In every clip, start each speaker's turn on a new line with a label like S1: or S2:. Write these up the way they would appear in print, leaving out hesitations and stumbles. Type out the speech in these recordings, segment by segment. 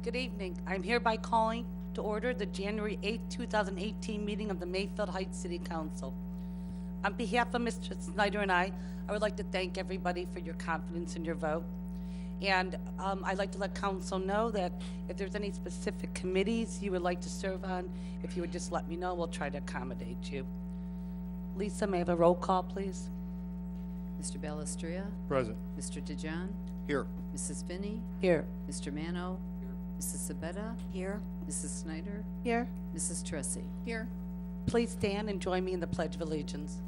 S1: Good evening. I'm hereby calling to order the January 8, 2018 meeting of the Mayfield Heights City Council. On behalf of Mr. Snyder and I would like to thank everybody for your confidence in your vote. And I'd like to let council know that if there's any specific committees you would like to serve on, if you would just let me know, we'll try to accommodate you. Lisa, may I have a roll call, please?
S2: Mr. Ballestria,
S3: Present.
S2: Mr. DeJohn,
S3: Here.
S2: Mrs. Finney,
S1: Here.
S2: Mr. Mano, Mrs. Sabetta,
S4: Here.
S2: Mrs. Snyder,
S4: Here.
S2: Mrs. Tressi.
S4: Here.
S1: Please stand and join me in the Pledge of Allegiance.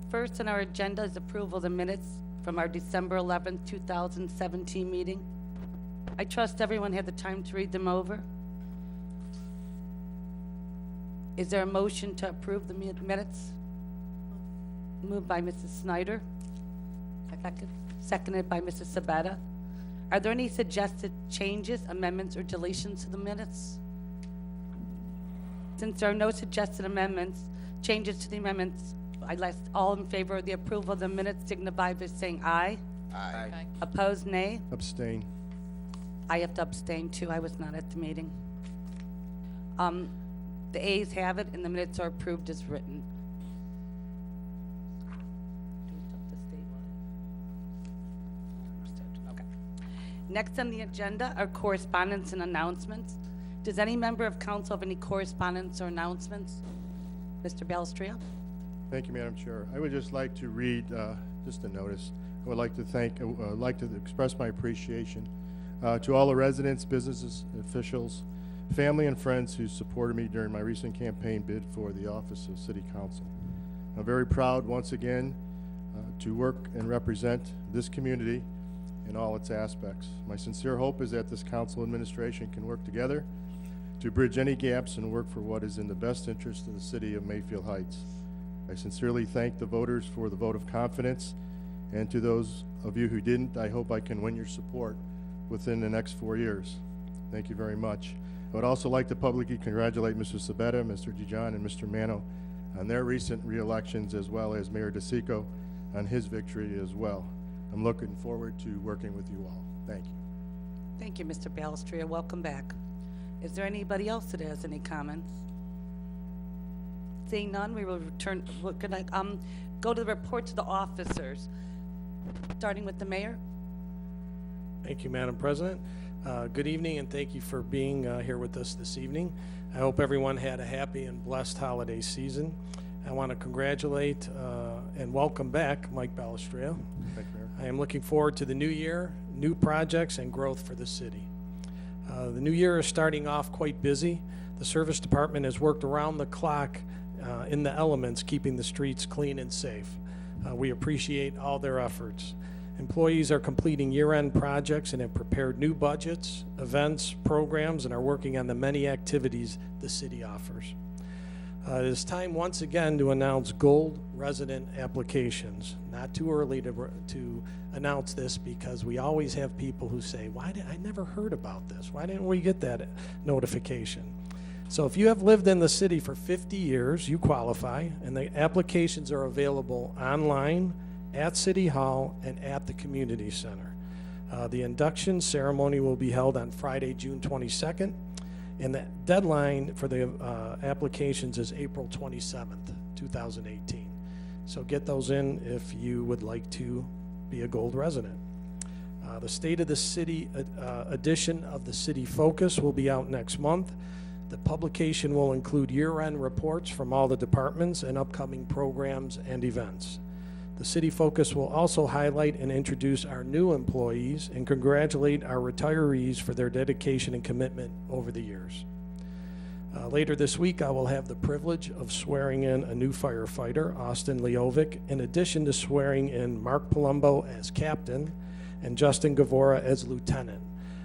S1: First on our agenda is approval of the minutes from our December 11th, 2017 meeting. I trust everyone had the time to read them over. Is there a motion to approve the minutes? Moved by Mrs. Snyder. Seconded by Mrs. Sabetta. Are there any suggested changes, amendments, or deletions to the minutes? Since there are no suggested amendments, changes to the amendments, I'd like all in favor of the approval of the minutes signify by saying aye.
S3: Aye.
S1: Opposed, nay.
S3: Abstain.
S1: I have to abstain too. I was not at the meeting. The ayes have it and the minutes are approved as written. Okay. Next on the agenda are correspondence and announcements. Does any member of council have any correspondence or announcements? Mr. Ballestria?
S3: Thank you, Madam Chair. I would just like to read just a notice. I would like to express my appreciation to all the residents, businesses, officials, family, and friends who supported me during my recent campaign bid for the office of City Council. I'm very proud once again to work and represent this community in all its aspects. My sincere hope is that this council administration can work together to bridge any gaps and work for what is in the best interest of the city of Mayfield Heights. I sincerely thank the voters for the vote of confidence, and to those of you who didn't, I hope I can win your support within the next 4 years. Thank you very much. I would also like to publicly congratulate Mr. Sabetta, Mr. DeJohn, and Mr. Mano on their recent re-elections, as well as Mayor DeSico on his victory as well. I'm looking forward to working with you all. Thank you.
S1: Thank you, Mr. Ballestria. Welcome back. Is there anybody else that has any comments? Seeing none, we will return. We're gonna go to the reports of the officers, starting with the mayor.
S5: Thank you, Madam President. Good evening, and thank you for being here with us this evening. I hope everyone had a happy and blessed holiday season. I want to congratulate and welcome back Mike Ballestria.
S3: Thank you, Mayor.
S5: I am looking forward to the new year, new projects, and growth for the city. The new year is starting off quite busy. The service department has worked around the clock in the elements, keeping the streets clean and safe. We appreciate all their efforts. Employees are completing year-end projects and have prepared new budgets, events, programs, and are working on the many activities the city offers. It is time once again to announce gold resident applications. Not too early to announce this, because we always have people who say, I never heard about this. Why didn't we get that notification? So if you have lived in the city for 50 years, you qualify, and the applications are available online, at City Hall, and at the Community Center. The induction ceremony will be held on Friday, June 22nd, and the deadline for the applications is April 27th, 2018. So get those in if you would like to be a gold resident. The State of the City edition of the City Focus will be out next month. The publication will include year-end reports from all the departments and upcoming programs and events. The City Focus will also highlight and introduce our new employees and congratulate our retirees for their dedication and commitment over the years. Later this week, I will have the privilege of swearing in a new firefighter, Austin Leovic, in addition to swearing in Mark Palumbo as captain and Justin Gavora as lieutenant.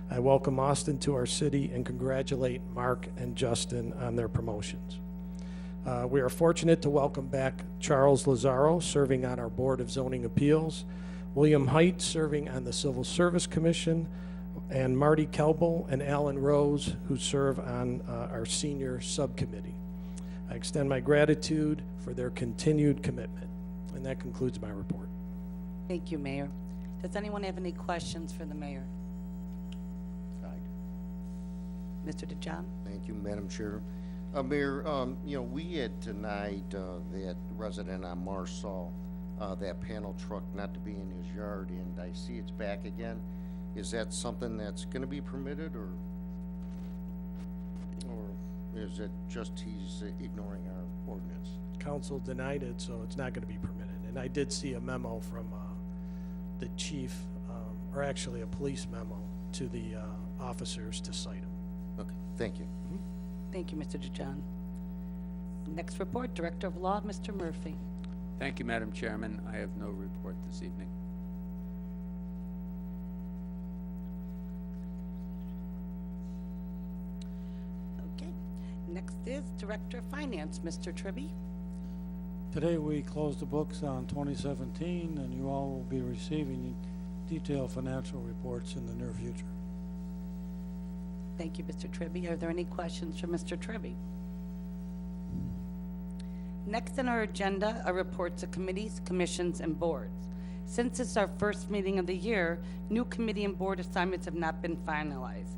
S5: I welcome Austin to our city and congratulate Mark and Justin on their promotions. We are fortunate to welcome back Charles Lazaro, serving on our Board of Zoning Appeals, William Height, serving on the Civil Service Commission, and Marty Kelbel and Alan Rose, who serve on our senior subcommittee. I extend my gratitude for their continued commitment. And that concludes my report.
S1: Thank you, Mayor. Does anyone have any questions for the mayor? Mr. DeJohn?
S4: Thank you, Madam Chair. Mayor, we had denied that resident on Marsall, that panel truck not to be in his yard, and I see it's back again. Is that something that's gonna be permitted, or is it just he's ignoring our ordinance?
S5: Council denied it, so it's not going to be permitted. And I did see a memo from the chief, or actually a police memo to the officers to cite him.
S4: Okay, thank you.
S1: Thank you, Mr. DeJohn. Next report, Director of Law, Mr. Murphy.
S6: Thank you, Madam Chairman. I have no report this evening.
S1: Okay. Next is Director of Finance, Mr. Tribby.
S7: Today, we close the books on 2017, and you all will be receiving detailed financial reports in the near future.
S1: Thank you, Mr. Tribby. Are there any questions for Mr. Tribby? Next on our agenda are reports of committees, commissions, and boards. Since it's our first meeting of the year, new committee and board assignments have not been finalized.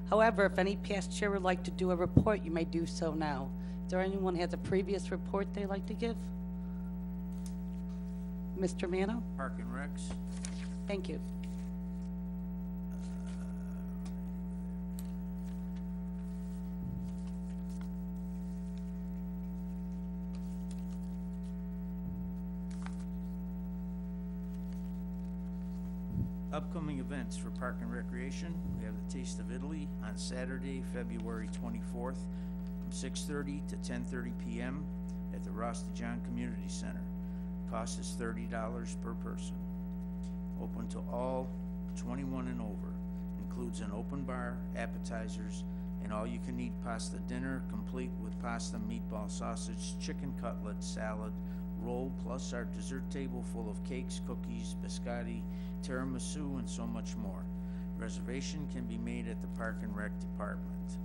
S1: However, if any past chair would like to do a report, you may do so now. Is there anyone who has a previous report they'd like to give? Mr. Mano?
S8: Park and Recs.
S1: Thank you.
S8: Upcoming events for Park and Recreation. We have the Taste of Italy on Saturday, February 24th from 6:30 to 10:30 p.m. at the Ross DeJohn Community Center. Cost is $30 per person. Open to all 21 and over. Includes an open bar, appetizers, and all-you-can-eat pasta dinner, complete with pasta, meatball, sausage, chicken cutlet, salad, roll, plus our dessert table full of cakes, cookies, biscotti, tiramisu, and so much more. Reservation can be made at the Park and Rec Department.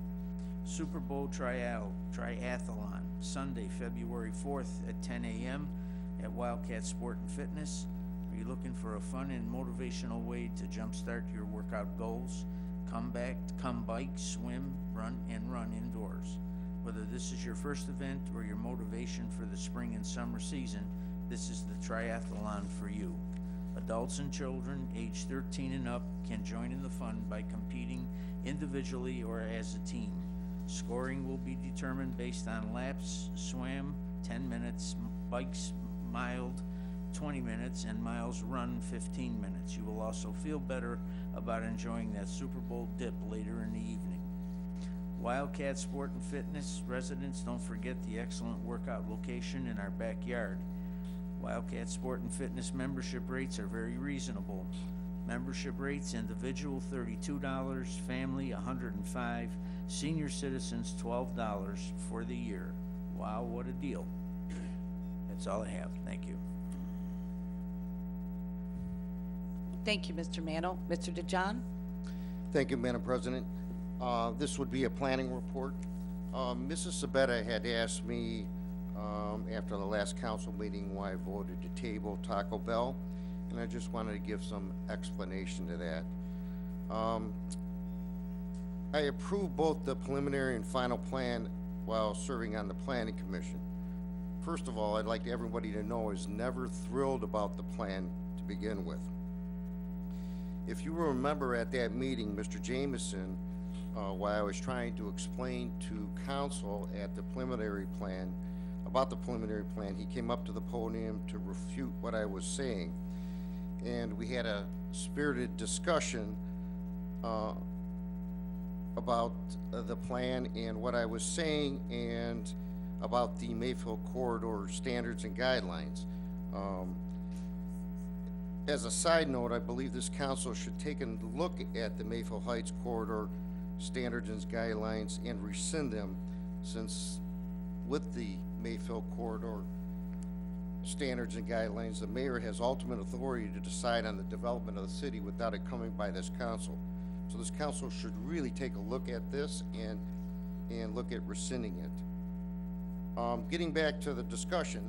S8: Super Bowl Triathlon, Sunday, February 4th at 10 a.m. at Wildcat Sport and Fitness. Are you looking for a fun and motivational way to jumpstart your workout goals? Come bike, swim, run indoors. Whether this is your first event or your motivation for the spring and summer season, this is the triathlon for you. Adults and children aged 13 and up can join in the fun by competing individually or as a team. Scoring will be determined based on laps swam 10 minutes, bikes miled 20 minutes, and miles run 15 minutes. You will also feel better about enjoying that Super Bowl dip later in the evening. Wildcat Sport and Fitness residents, don't forget the excellent workout location in our backyard. Wildcat Sport and Fitness membership rates are very reasonable. Membership rates, individual $32, family $105, senior citizens $12 for the year. Wow, what a deal. That's all I have. Thank you.
S1: Thank you, Mr. Mano. Mr. DeJohn?
S4: Thank you, Madam President. This would be a planning report. Mrs. Sabetta had asked me after the last council meeting why I voted to table Taco Bell, and I just wanted to give some explanation to that. I approved both the preliminary and final plan while serving on the Planning Commission. First of all, I'd like everybody to know I was never thrilled about the plan to begin with. If you remember at that meeting, Mr. Jameson, while I was trying to explain to council at the preliminary plan, about the preliminary plan, he came up to the podium to refute what I was saying. And we had a spirited discussion about the plan and what I was saying and about the Mayfield Corridor standards and guidelines. As a side note, I believe this council should take a look at the Mayfield Heights Corridor standards and guidelines and rescind them, since with the Mayfield corridor standards and guidelines, the mayor has ultimate authority to decide on the development of the city without it coming by this council. So this council should really take a look at this and look at rescinding it. Getting back to the discussion,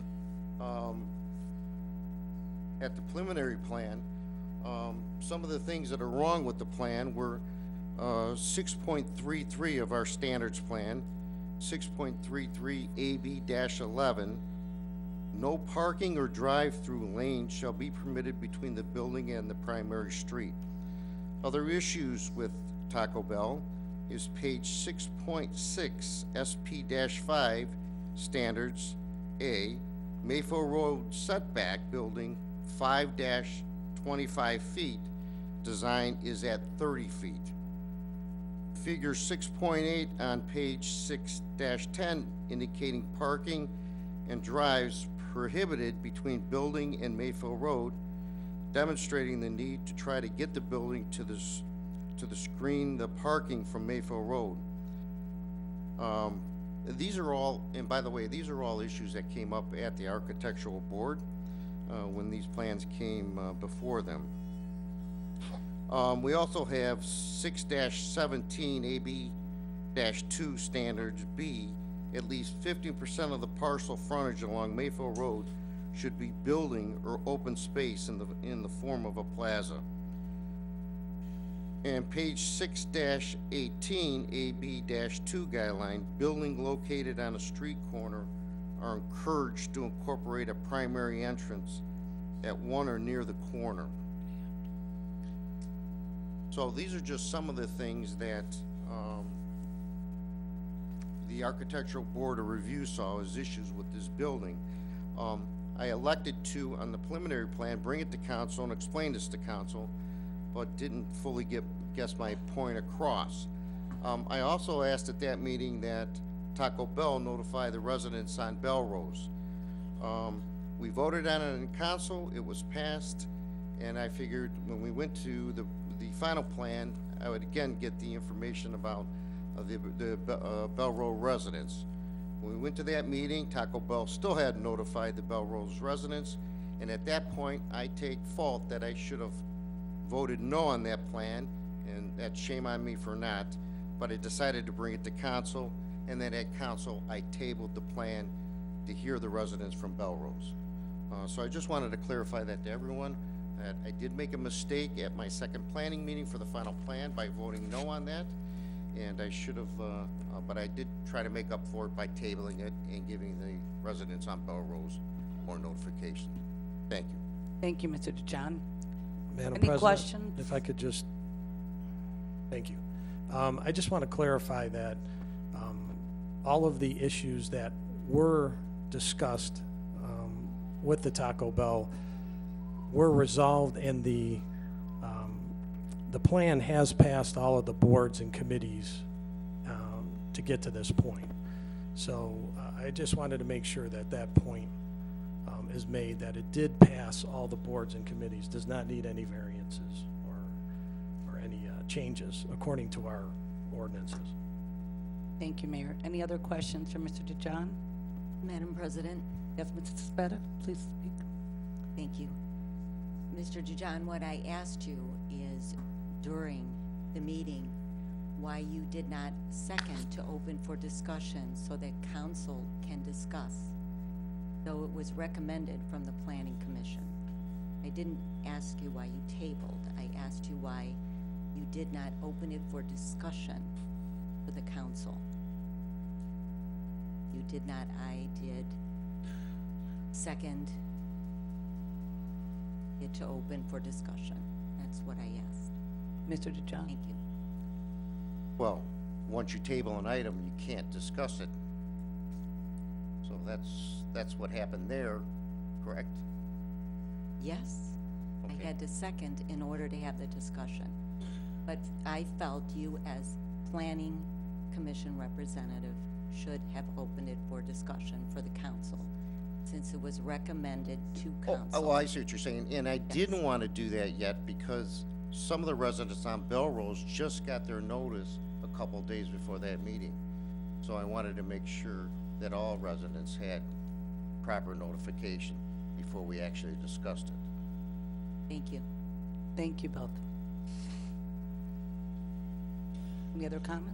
S4: at the preliminary plan, some of the things that are wrong with the plan were 6.33 of our standards plan, 6.33 AB-11, no parking or drive-through lanes shall be permitted between the building and the primary street. Other issues with Taco Bell is page 6.6 SP-5 standards A, Mayfield Road setback building 5-25 feet, design is at 30 feet. Figure 6.8 on page 6-10 indicating parking and drives prohibited between building and Mayfield Road, demonstrating the need to try to get the building to the screen the parking from Mayfield Road. These are all, and by the way, these are all issues that came up at the architectural board when these plans came before them. We also have 6-17 AB-2 standards B. At least 50% of the parcel frontage along Mayfield Road should be building or open space in the form of a plaza. And page 6-18 AB-2 guideline, building located on a street corner are encouraged to incorporate a primary entrance at one or near the corner. So these are just some of the things that the Architectural Board of Review saw as issues with this building. I elected to, on the preliminary plan, bring it to council and explain this to council, but didn't fully guess my point across. I also asked at that meeting that Taco Bell notify the residents on Belrose. We voted on it in council, it was passed, and I figured when we went to the final plan, I would again get the information about the Belrose residents. When we went to that meeting, Taco Bell still hadn't notified the Belrose residents, and at that point, I take fault that I should have voted no on that plan, and that's shame on me for not, but I decided to bring it to council, and then at council, I tabled the plan to hear the residents from Belrose. So I just wanted to clarify that to everyone, that I did make a mistake at my second planning meeting for the final plan by voting no on that, and I should have, but I did try to make up for it by tabling it and giving the residents on Belrose more notification. Thank you.
S1: Thank you, Mr. DeJohn.
S5: Madam
S1: Any
S5: President,
S1: questions?
S5: if I could just, thank you. I just want to clarify that all of the issues that were discussed with the Taco Bell were resolved, and the plan has passed all of the boards and committees to get to this point. So I just wanted to make sure that that point is made, that it did pass all the boards and committees, does not need any variances or any changes according to our ordinances.
S1: Thank you, Mayor. Any other questions for Mr. DeJohn?
S2: Madam President,
S1: Yes, Mrs. Speta, please speak.
S9: Thank you. Mr. DeJohn, what I asked you is during the meeting why you did not second to open for discussion so that council can discuss, though it was recommended from the Planning Commission. I didn't ask you why you tabled. I asked you why you did not open it for discussion for the council. You did not. I did second it to open for discussion. That's what I asked.
S1: Mr. DeJohn?
S9: Thank you.
S4: Well, once you table an item, you can't discuss it. So that's what happened there, correct?
S9: Yes,
S4: Okay.
S9: I had to second in order to have the discussion. But I felt you as Planning Commission representative should have opened it for discussion for the council, since it was recommended to council.
S4: Oh, I see what you're saying, and I didn't want to do that yet because some of the residents on Belrose just got their notice a couple days before that meeting. So I wanted to make sure that all residents had proper notification before we actually discussed it.
S9: Thank you.
S1: Thank you both. Any other comments?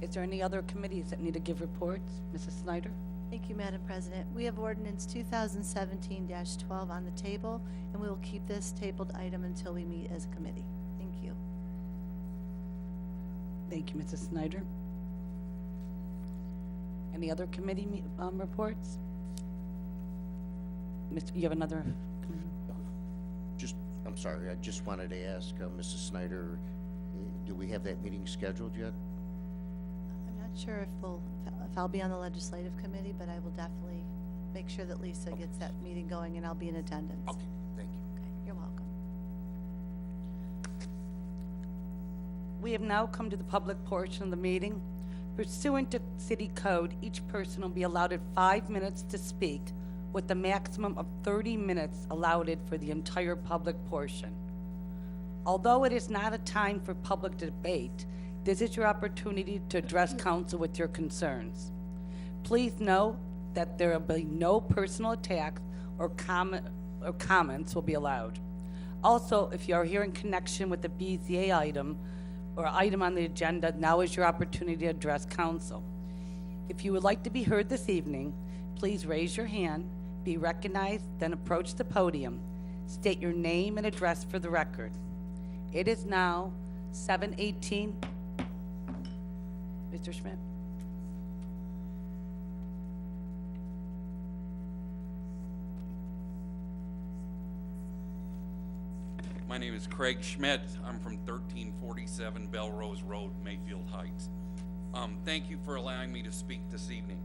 S1: Is there any other committees that need to give reports? Mrs. Snyder?
S10: Thank you, Madam President. We have ordinance 2017-12 on the table, and we will keep this tabled item until we meet as a committee. Thank you.
S1: Thank you, Mrs. Snyder. Any other committee reports? You have another?
S4: I'm sorry, I just wanted to ask Mrs. Snyder, do we have that meeting scheduled yet?
S10: I'm not sure if I'll be on the legislative committee, but I will definitely make sure that Lisa gets that meeting going, and I'll be in attendance.
S4: Okay, thank you.
S10: Okay, you're welcome.
S1: We have now come to the public portion of the meeting. Pursuant to City Code, each person will be allowed 5 minutes to speak, with a maximum of 30 minutes allowed for the entire public portion. Although it is not a time for public debate, this is your opportunity to address council with your concerns. Please know that there will be no personal attacks or comments will be allowed. Also, if you are here in connection with the BZA item or item on the agenda, now is your opportunity to address council. If you would like to be heard this evening, please raise your hand, be recognized, then approach the podium. State your name and address for the record. It is now 7:18. Mr. Schmidt.
S11: My name is Craig Schmidt. I'm from 1347 Belrose Road, Mayfield Heights. Thank you for allowing me to speak this evening.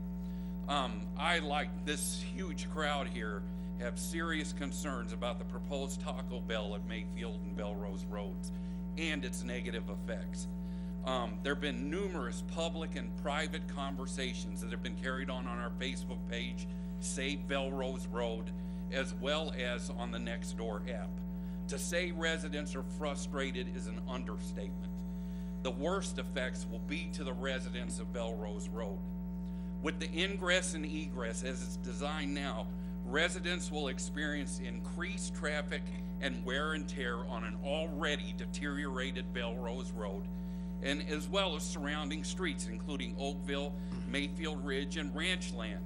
S11: I, like this huge crowd here, have serious concerns about the proposed Taco Bell at Mayfield and Belrose Roads and its negative effects. There have been numerous public and private conversations that have been carried on our Facebook page, Save Belrose Road, as well as on the Nextdoor app. To say residents are frustrated is an understatement. The worst effects will be to the residents of Belrose Road. With the ingress and egress as it's designed now, residents will experience increased traffic and wear and tear on an already deteriorated Belrose Road, and as well as surrounding streets, including Oakville, Mayfield Ridge, and Ranchland,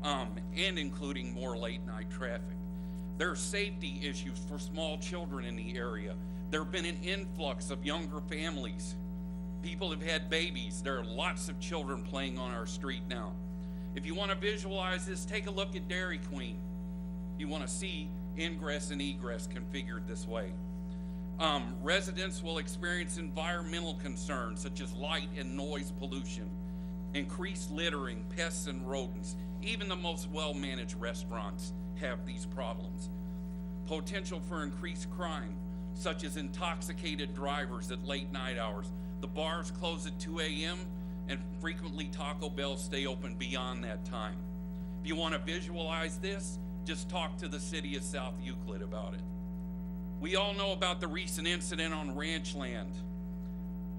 S11: and including more late-night traffic. There are safety issues for small children in the area. There have been an influx of younger families. People have had babies. There are lots of children playing on our street now. If you want to visualize this, take a look at Dairy Queen. You want to see ingress and egress configured this way. Residents will experience environmental concerns such as light and noise pollution, increased littering, pests and rodents. Even the most well-managed restaurants have these problems. Potential for increased crime, such as intoxicated drivers at late night hours. The bars close at 2 a.m. and frequently Taco Bell stay open beyond that time. If you want to visualize this, just talk to the city of South Euclid about it. We all know about the recent incident on Ranchland.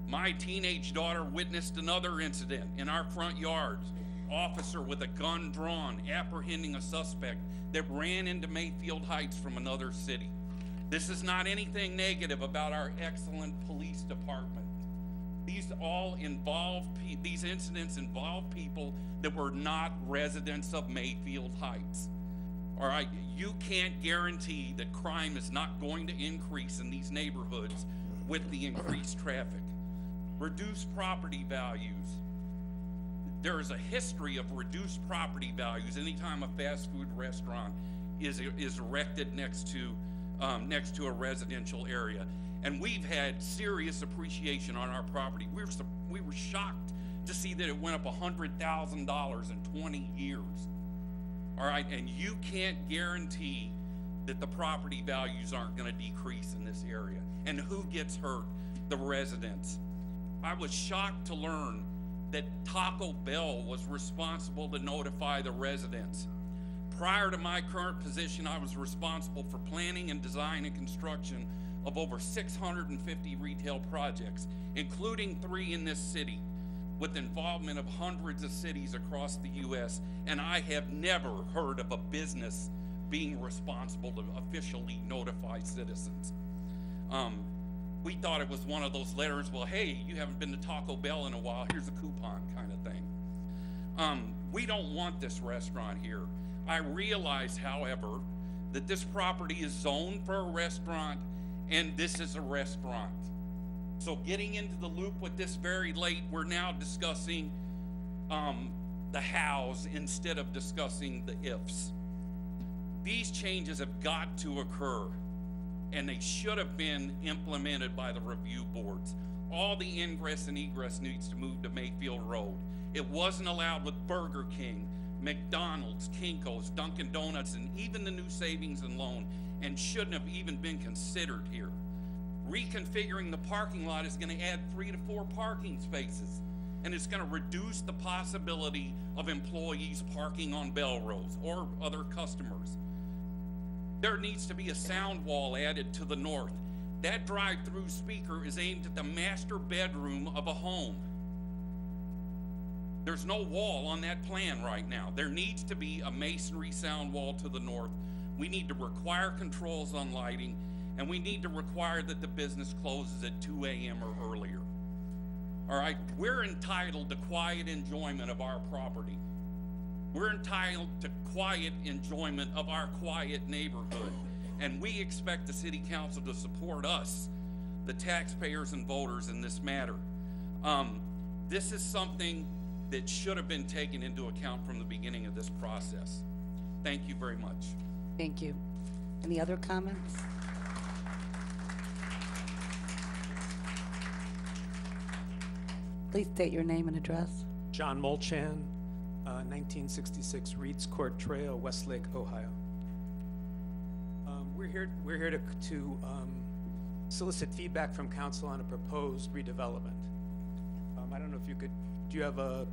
S11: My teenage daughter witnessed another incident in our front yard. Officer with a gun drawn, apprehending a suspect that ran into Mayfield Heights from another city. This is not anything negative about our excellent police department. These incidents involve people that were not residents of Mayfield Heights. All right, you can't guarantee that crime is not going to increase in these neighborhoods with the increased traffic. Reduced property values. There is a history of reduced property values anytime a fast food restaurant is erected next to a residential area. And we've had serious appreciation on our property. We were shocked to see that it went up $100,000 in 20 years. All right, and you can't guarantee that the property values aren't going to decrease in this area. And who gets hurt? The residents. I was shocked to learn that Taco Bell was responsible to notify the residents. Prior to my current position, I was responsible for planning and design and construction of over 650 retail projects, including 3 in this city, with involvement of hundreds of cities across the U.S., and I have never heard of a business being responsible to officially notify citizens. We thought it was one of those letters, well, hey, you haven't been to Taco Bell in a while, here's a coupon kind of thing. We don't want this restaurant here. I realize, however, that this property is zoned for a restaurant, and this is a restaurant. So getting into the loop with this very late, we're now discussing the hows instead of discussing the ifs. These changes have got to occur, and they should have been implemented by the review boards. All the ingress and egress needs to move to Mayfield Road. It wasn't allowed with Burger King, McDonald's, Kinko's, Dunkin' Donuts, and even the new savings and loan, and shouldn't have even been considered here. Reconfiguring the parking lot is going to add 3 to 4 parking spaces, and it's going to reduce the possibility of employees parking on Belrose or other customers. There needs to be a sound wall added to the north. That drive-through speaker is aimed at the master bedroom of a home. There's no wall on that plan right now. There needs to be a masonry sound wall to the north. We need to require controls on lighting, and we need to require that the business closes at 2 a.m. or earlier. All right, we're entitled to quiet enjoyment of our property. We're entitled to quiet enjoyment of our quiet neighborhood, and we expect the city council to support us, the taxpayers and voters, in this matter. This is something that should have been taken into account from the beginning of this process. Thank you very much.
S1: Thank you. Any other comments? Please state your name and address.
S12: John Molchan, 1966 Reeds Court Trail, Westlake, Ohio. We're here to solicit feedback from council on a proposed redevelopment. I don't know if you could, do you have a?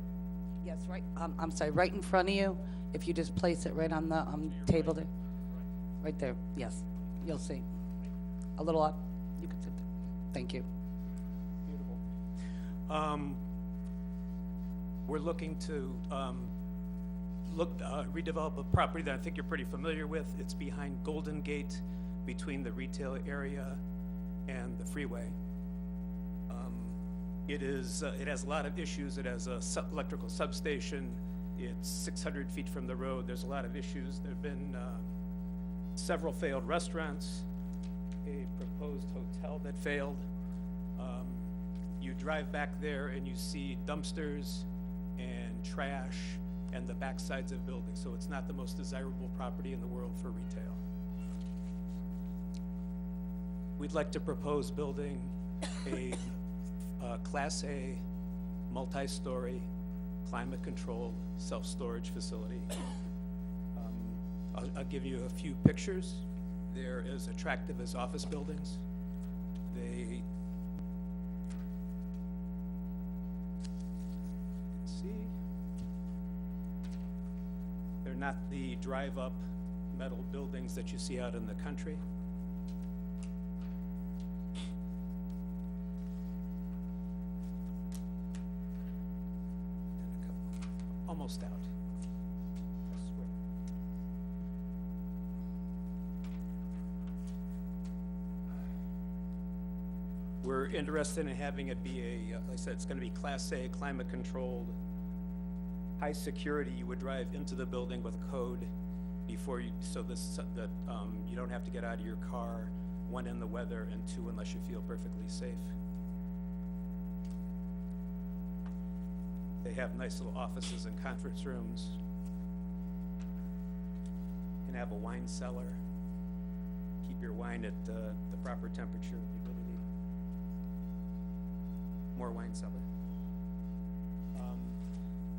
S1: Yes, right. I'm sorry, right in front of you. If you just place it right on the table there. Right there, yes. You'll see. A little up. You can sit there. Thank you.
S12: Beautiful. We're looking to redevelop a property that I think you're pretty familiar with. It's behind Golden Gate, between the retail area and the freeway. It has a lot of issues. It has a electrical substation. It's 600 feet from the road. There's a lot of issues. There have been several failed restaurants, a proposed hotel that failed. You drive back there and you see dumpsters and trash and the backsides of buildings, so it's not the most desirable property in the world for retail. We'd like to propose building a Class A, multi-story, climate-controlled, self-storage facility. I'll give you a few pictures. They're as attractive as office buildings. They see. They're not the drive-up metal buildings that you see out in the country. Almost out. I swear. We're interested in having it be like I said, it's going to be Class A, climate-controlled, high security. You would drive into the building with a code before you, so that you don't have to get out of your car, 1, in the weather, and 2, unless you feel perfectly safe. They have nice little offices and conference rooms. You can have a wine cellar. Keep your wine at the proper temperature and humidity. More wine cellar.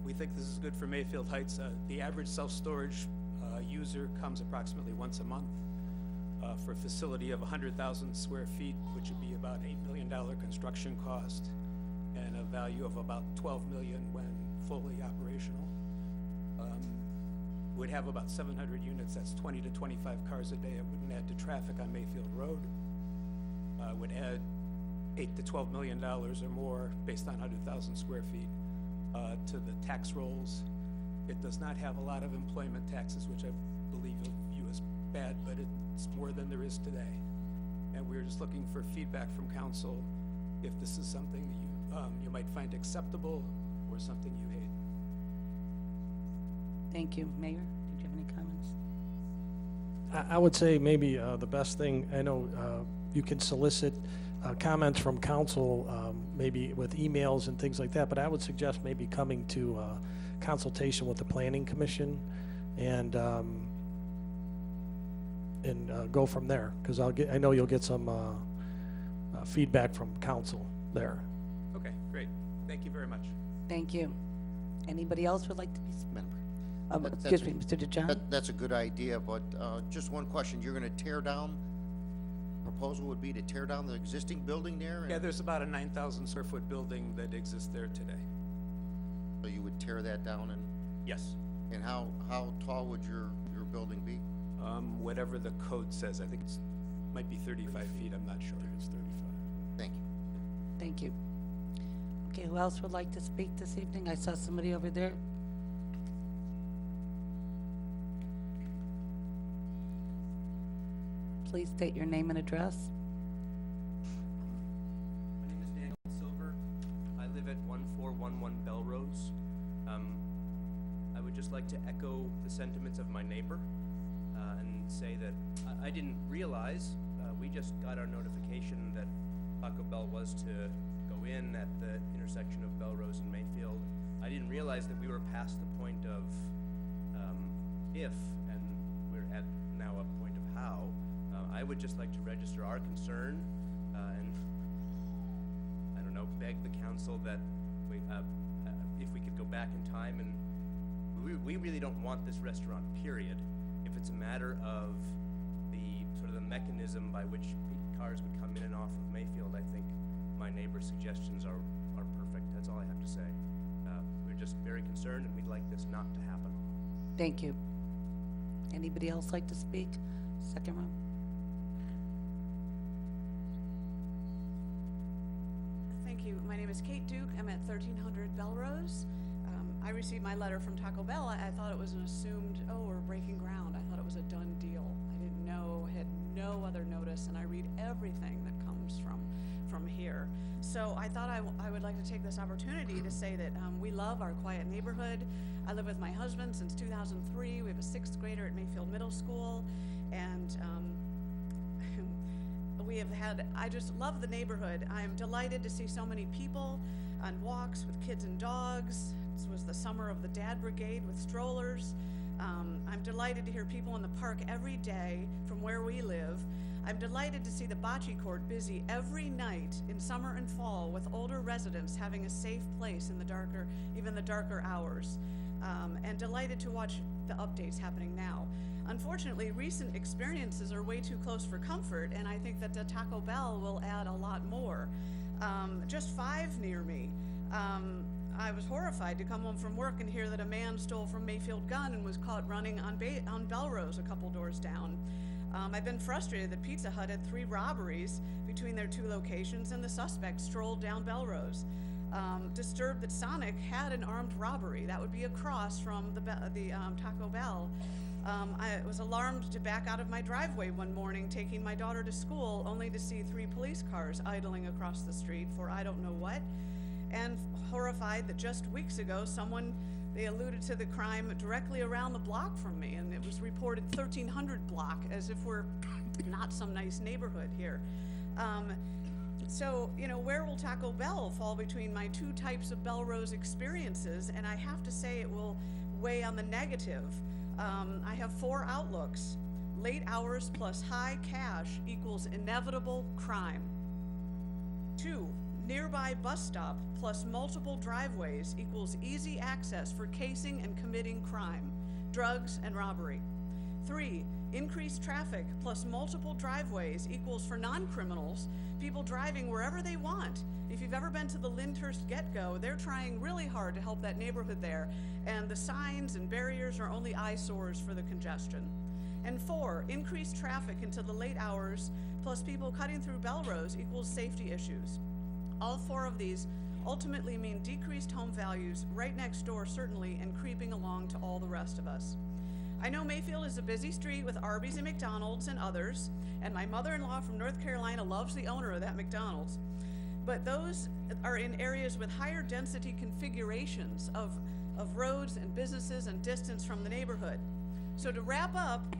S12: We think this is good for Mayfield Heights. The average self-storage user comes approximately once a month. For a facility of 100,000 square feet, which would be about $8 million construction cost, and a value of about $12 million when fully operational. Would have about 700 units. That's 20 to 25 cars a day. It wouldn't add to traffic on Mayfield Road. Would add $8 to $12 million or more based on 100,000 square feet to the tax rolls. It does not have a lot of employment taxes, which I believe you'll view as bad, but it's more than there is today. And we're just looking for feedback from council if this is something that you might find acceptable or something you hate.
S1: Thank you. Mayor, did you have any comments?
S5: I would say maybe the best thing, I know you can solicit comments from council, maybe with emails and things like that, but I would suggest maybe coming to consultation with the planning commission and go from there, because I know you'll get some feedback from council there.
S12: Okay, great. Thank you very much.
S1: Thank you. Anybody else would like to be?
S4: Madam
S1: Excuse me, Mr. DeJohn?
S4: That's a good idea, but just one question. You're gonna tear down, proposal would be to tear down the existing building there?
S12: Yeah, there's about a 9,000 square foot building that exists there today.
S4: So you would tear that down and,
S12: Yes.
S4: and how tall would your building be?
S12: Whatever the code says, I think it's, might be 35 feet, I'm not sure.
S5: It's 35.
S4: Thank you.
S1: Thank you. Okay, who else would like to speak this evening? I saw somebody over there. Please state your name and address.
S13: My name is Daniel Silver. I live at 1411 Belrose. I would just like to echo the sentiments of my neighbor and say that I didn't realize, we just got our notification that Taco Bell was to go in at the intersection of Belrose and Mayfield. I didn't realize that we were past the point of if, and we're at now a point of how. I would just like to register our concern and, I don't know, beg the council that we, if we could go back in time, and we really don't want this restaurant, period. If it's a matter of the sort of the mechanism by which cars would come in and off of Mayfield, I think my neighbor's suggestions are perfect. That's all I have to say. We're just very concerned, and we'd like this not to happen.
S1: Thank you. Anybody else like to speak? Second row.
S14: Thank you. My name is Kate Duke. I'm at 1300 Belrose. I received my letter from Taco Bell. I thought it was an assumed, oh, we're breaking ground. I thought it was a done deal. I didn't know, had no other notice, and I read everything that comes from here. So I thought I would like to take this opportunity to say that we love our quiet neighborhood. I live with my husband since 2003. We have a 6th grader at Mayfield Middle School, and I just love the neighborhood. I'm delighted to see so many people on walks with kids and dogs. This was the summer of the Dad Brigade with strollers. I'm delighted to hear people in the park every day from where we live. I'm delighted to see the bocce court busy every night in summer and fall with older residents having a safe place in the darker, even the darker hours. And delighted to watch the updates happening now. Unfortunately, recent experiences are way too close for comfort, and I think that the Taco Bell will add a lot more. Just 5 near me. I was horrified to come home from work and hear that a man stole from Mayfield Gun and was caught running on Belrose a couple doors down. I've been frustrated that Pizza Hut had 3 robberies between their 2 locations, and the suspect strolled down Belrose. Disturbed that Sonic had an armed robbery. That would be across from the Taco Bell. I was alarmed to back out of my driveway one morning taking my daughter to school, only to see 3 police cars idling across the street for I don't know what, and horrified that just weeks ago they alluded to the crime directly around the block from me, and it was reported 1300 block, as if we're not some nice neighborhood here. So, you know, where will Taco Bell fall between my 2 types of Belrose experiences? And I have to say it will weigh on the negative. I have 4 outlooks. Late hours plus high cash equals inevitable crime. 2, nearby bus stop plus multiple driveways equals easy access for casing and committing crime, drugs, and robbery. 3, increased traffic plus multiple driveways equals for non-criminals, people driving wherever they want. If you've ever been to the Lyndhurst Get-Go, they're trying really hard to help that neighborhood there, and the signs and barriers are only eyesores for the congestion. And 4, increased traffic into the late hours plus people cutting through Belrose equals safety issues. All 4 of these ultimately mean decreased home values right next door, certainly, and creeping along to all the rest of us. I know Mayfield is a busy street with Arby's and McDonald's and others, and my mother-in-law from North Carolina loves the owner of that McDonald's. But those are in areas with higher density configurations of roads and businesses and distance from the neighborhood. So to wrap up,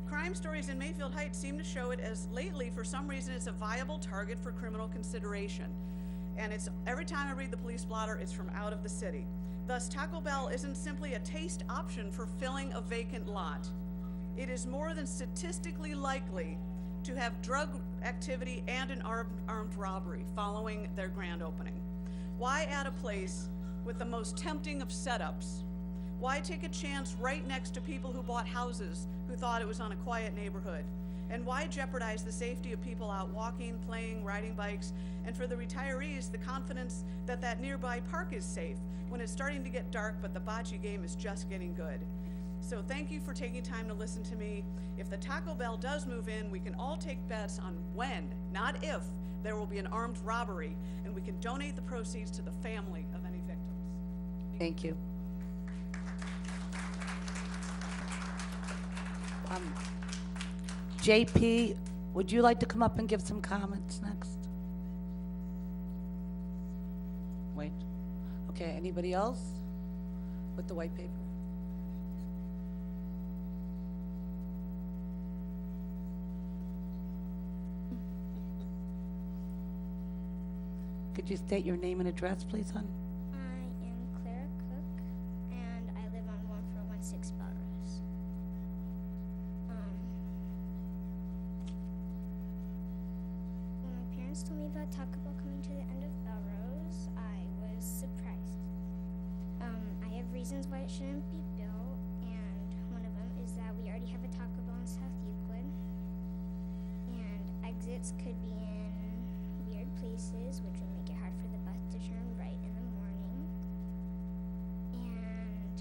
S14: crime stories in Mayfield Heights seem to show it as lately, for some reason, it's a viable target for criminal consideration. And it's every time I read the police blotter, it's from out of the city. Thus, Taco Bell isn't simply a taste option for filling a vacant lot. It is more than statistically likely to have drug activity and an armed robbery following their grand opening. Why add a place with the most tempting of setups? Why take a chance right next to people who bought houses who thought it was on a quiet neighborhood? And why jeopardize the safety of people out walking, playing, riding bikes, and for the retirees, the confidence that that nearby park is safe when it's starting to get dark, but the bocce game is just getting good? So thank you for taking time to listen to me. If the Taco Bell does move in, we can all take bets on when, not if, there will be an armed robbery, and we can donate the proceeds to the family of any victims.
S1: Thank you. JP, would you like to come up and give some comments next? Wait. Okay, anybody else with the white paper? Could you state your name and address, please, hon?
S15: I am Clara Cook, and I live on 1416 Belrose. When my parents told me about Taco Bell coming to the end of Belrose, I was surprised. I have reasons why it shouldn't be built, and one of them is that we already have a Taco Bell in South Euclid, and exits could be in weird places, which would make it hard for the bus to turn right in the morning. And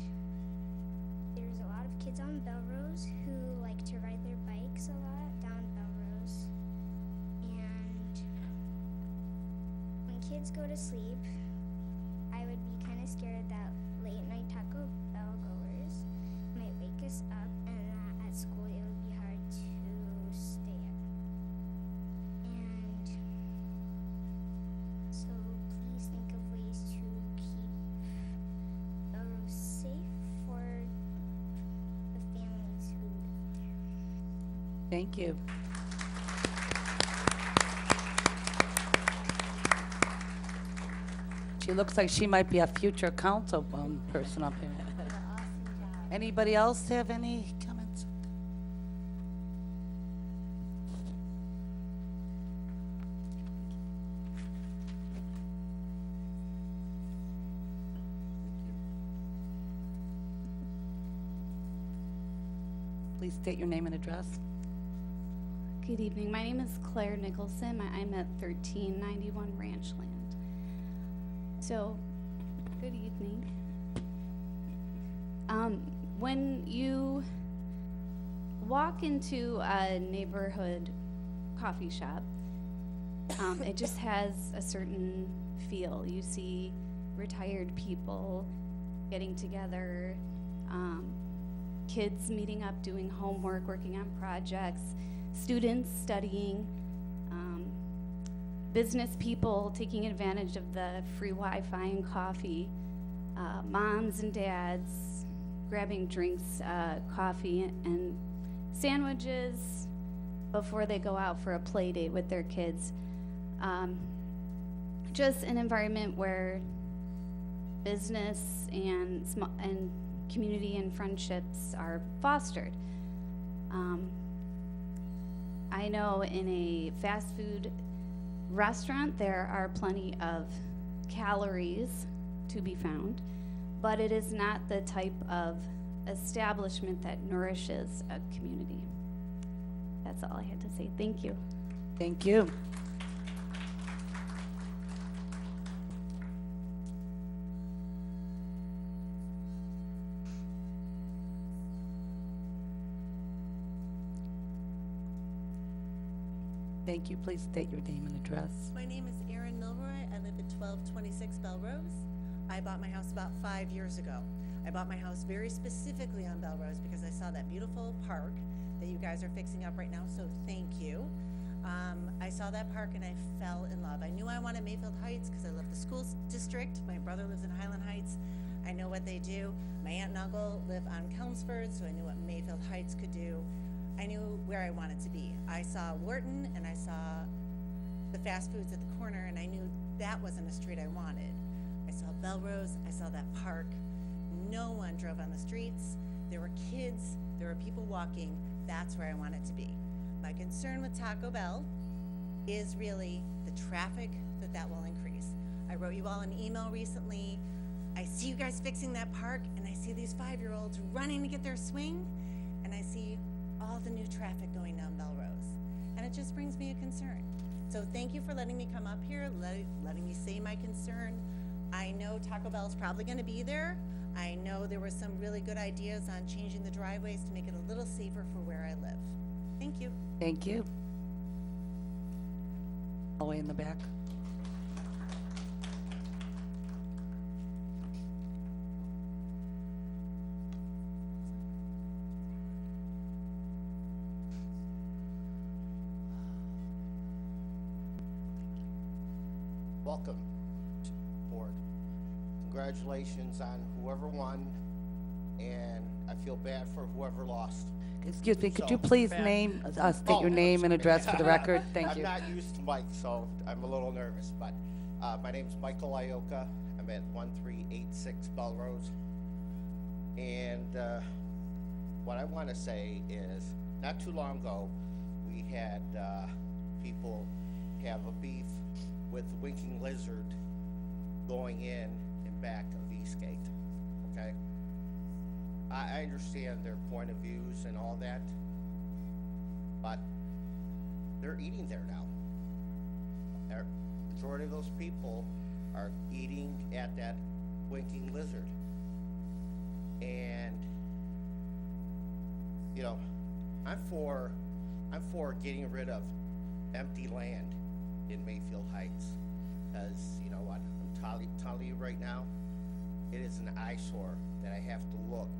S15: there's a lot of kids on Belrose who like to ride their bikes a lot down Belrose. And when kids go to sleep, I would be kind of scared that late night Taco Bell goers might wake us up, and that at school it would be hard to stay up. And so please think of ways to keep Belrose safe for the families who live there.
S1: Thank you. She looks like she might be a future council person up here. Anybody else have any comments? Please state your name and address.
S16: Good evening. My name is Claire Nicholson. I'm at 1391 Ranchland. So, good evening. When you walk into a neighborhood coffee shop, it just has a certain feel. You see retired people getting together, kids meeting up, doing homework, working on projects, students studying, business people taking advantage of the free Wi-Fi and coffee, moms and dads grabbing drinks, coffee and sandwiches before they go out for a play date with their kids. Just an environment where business and community and friendships are fostered. I know in a fast food restaurant there are plenty of calories to be found, but it is not the type of establishment that nourishes a community. That's all I had to say. Thank you.
S1: Thank you. Thank you. Please state your name and address.
S17: My name is Erin Milroy. I live at 1226 Belrose. I bought my house about 5 years ago. I bought my house very specifically on Belrose because I saw that beautiful park that you guys are fixing up right now, so thank you. I saw that park and I fell in love. I knew I wanted Mayfield Heights because I love the school district. My brother lives in Highland Heights. I know what they do. My aunt and uncle live on Chelmsford, so I knew what Mayfield Heights could do. I knew where I wanted to be. I saw Wharton and I saw the fast foods at the corner, and I knew that wasn't a street I wanted. I saw Belrose, I saw that park. No one drove on the streets. There were kids, there were people walking. That's where I wanted to be. My concern with Taco Bell is really the traffic that will increase. I wrote you all an email recently. I see you guys fixing that park, and I see these 5-year-olds running to get their swing, and I see all the new traffic going down Belrose, and it just brings me a concern. So thank you for letting me come up here, letting me say my concern. I know Taco Bell is probably going to be there. I know there were some really good ideas on changing the driveways to make it a little safer for where I live. Thank you.
S1: Thank you. All the way in the back.
S18: Welcome, board. Congratulations on whoever won, and I feel bad for whoever lost.
S1: Excuse me, could
S18: So,
S1: you please
S18: bad-
S1: state your name and address for the record? Thank you.
S18: I'm not used to mic, so I'm a little nervous, but my name's Michael Ioka. I'm at 1386 Belrose. And what I want to say is, not too long ago, we had people have a beef with Winking Lizard going in back of Eastgate, okay? I understand their point of views and all that, but they're eating there now. The majority of those people are eating at that Winking Lizard. And, you know, I'm for getting rid of empty land in Mayfield Heights, because you know what, I'm telling you right now, it is an eyesore that I have to look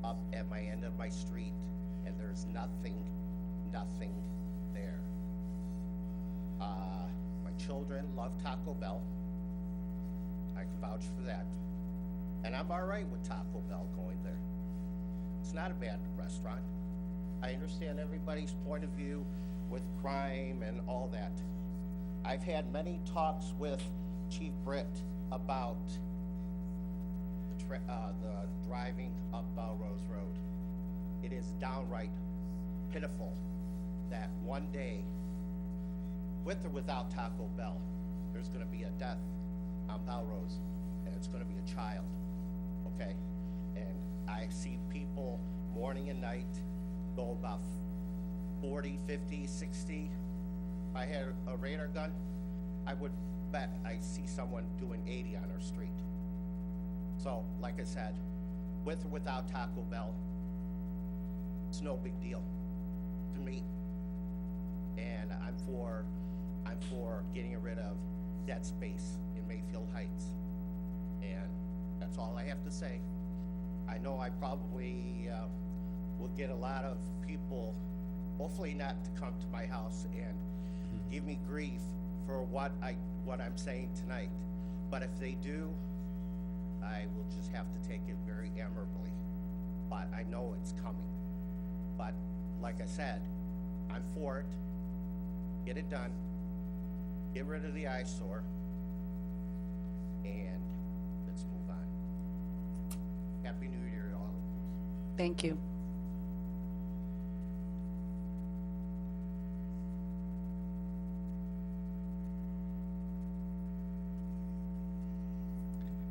S18: up at my end of my street and there's nothing there. My children love Taco Bell. I can vouch for that. And I'm all right with Taco Bell going there. It's not a bad restaurant. I understand everybody's point of view with crime and all that. I've had many talks with Chief Britt about the driving up Belrose Road. It is downright pitiful that one day, with or without Taco Bell, there's gonna be a death on Belrose, and it's gonna be a child, okay? And I see people morning and night go about 40, 50, 60. If I had a radar gun, I would bet I see someone doing 80 on our street. So, like I said, with or without Taco Bell, it's no big deal to me. And I'm for getting rid of that space in Mayfield Heights. And that's all I have to say. I know I probably will get a lot of people, hopefully not to come to my house and give me grief for what I'm saying tonight. But if they do, I will just have to take it very amicably. But I know it's coming. But like I said, I'm for it. Get it done. Get rid of the eyesore. And let's move on. Happy New Year to all of you.
S1: Thank you.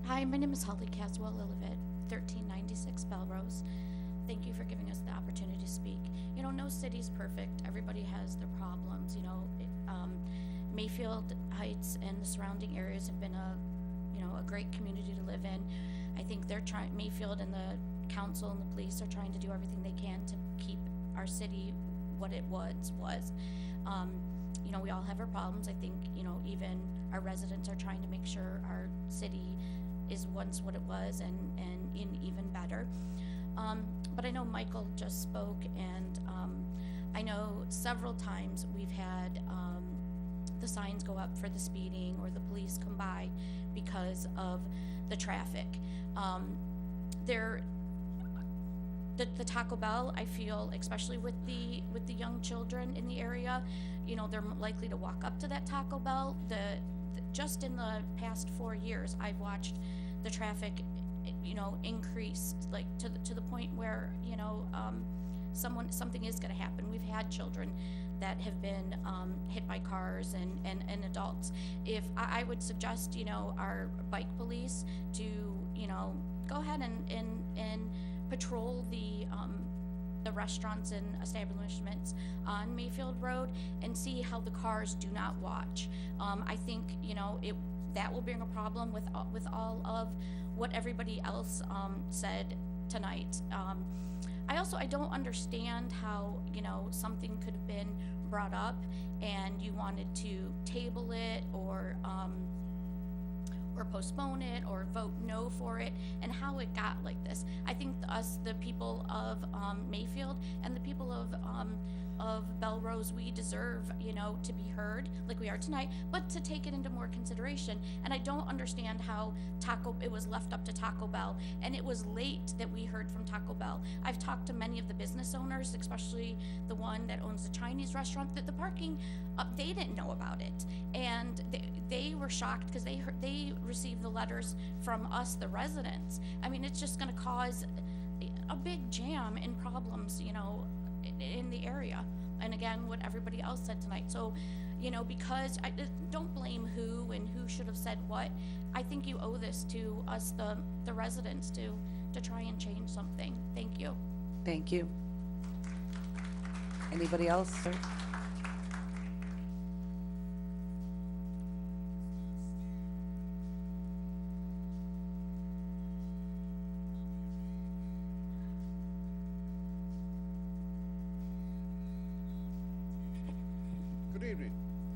S19: Hi, my name is Holly Caswell. I live at 1396 Belrose. Thank you for giving us the opportunity to speak. You know, no city's perfect. Everybody has their problems. You know, Mayfield Heights and the surrounding areas have been a great community to live in. I think Mayfield and the council and the police are trying to do everything they can to keep our city what it once was. you know, we all have our problems. I think, you know, even our residents are trying to make sure our city is once what it was and in even better. But I know Michael just spoke, and I know several times we've had the signs go up for the speeding or the police come by because of the traffic. The Taco Bell, I feel, especially with the young children in the area, you know, they're likely to walk up to that Taco Bell. Just in the past 4 years, I've watched the traffic, you know, increase, like to the point where, you know, something is going to happen. We've had children that have been hit by cars and adults. If I would suggest, you know, our bike police to, you know, go ahead and patrol the restaurants and establishments on Mayfield Road and see how the cars do not watch. I think, you know, that will bring a problem with all of what everybody else said tonight. I don't understand how, you know, something could have been brought up and you wanted to table it or postpone it or vote no for it, and how it got like this. I think the people of Mayfield and the people of Belrose, we deserve, you know, to be heard like we are tonight, but to take it into more consideration. And I don't understand how it was left up to Taco Bell, and it was late that we heard from Taco Bell. I've talked to many of the business owners, especially the one that owns the Chinese restaurant, that the parking, they didn't know about it, and they were shocked because they received the letters from us, the residents. I mean, it's just going to cause a big jam and problems, you know, in the area. And again, what everybody else said tonight. So, you know, because I don't blame who and who should have said what. I think you owe this to us, the residents, to try and change something. Thank you.
S1: Thank you. Anybody else, sir?
S20: Good evening.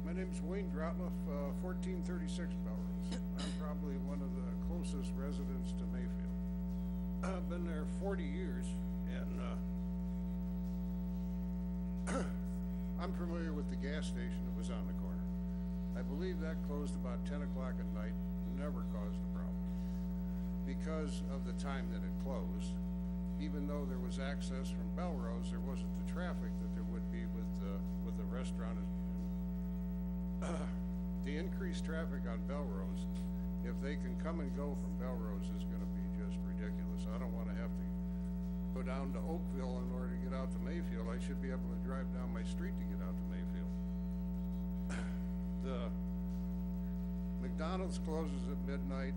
S20: My name is Wayne Drotliff, 1436 Belrose. I'm probably one of the closest residents to Mayfield. I've been there 40 years, and I'm familiar with the gas station that was on the corner. I believe that closed about 10 o'clock at night, never caused a problem. Because of the time that it closed, even though there was access from Belrose, there wasn't the traffic that there would be with the restaurant. The increased traffic on Belrose, if they can come and go from Belrose, is going to be just ridiculous. I don't want to have to go down to Oakville in order to get out to Mayfield. I should be able to drive down my street to get out to Mayfield. The McDonald's closes at midnight.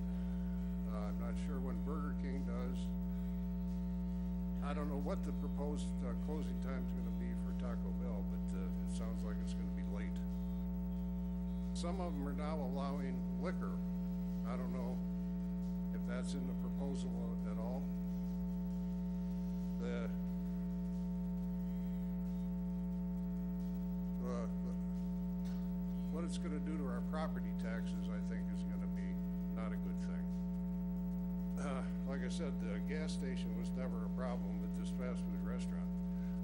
S20: I'm not sure when Burger King does. I don't know what the proposed closing time is going to be for Taco Bell, but it sounds like it's going to be late. Some of them are now allowing liquor. I don't know if that's in the proposal at all. What it's going to do to our property taxes, I think, is going to be not a good thing. Like I said, the gas station was never a problem with this fast food restaurant.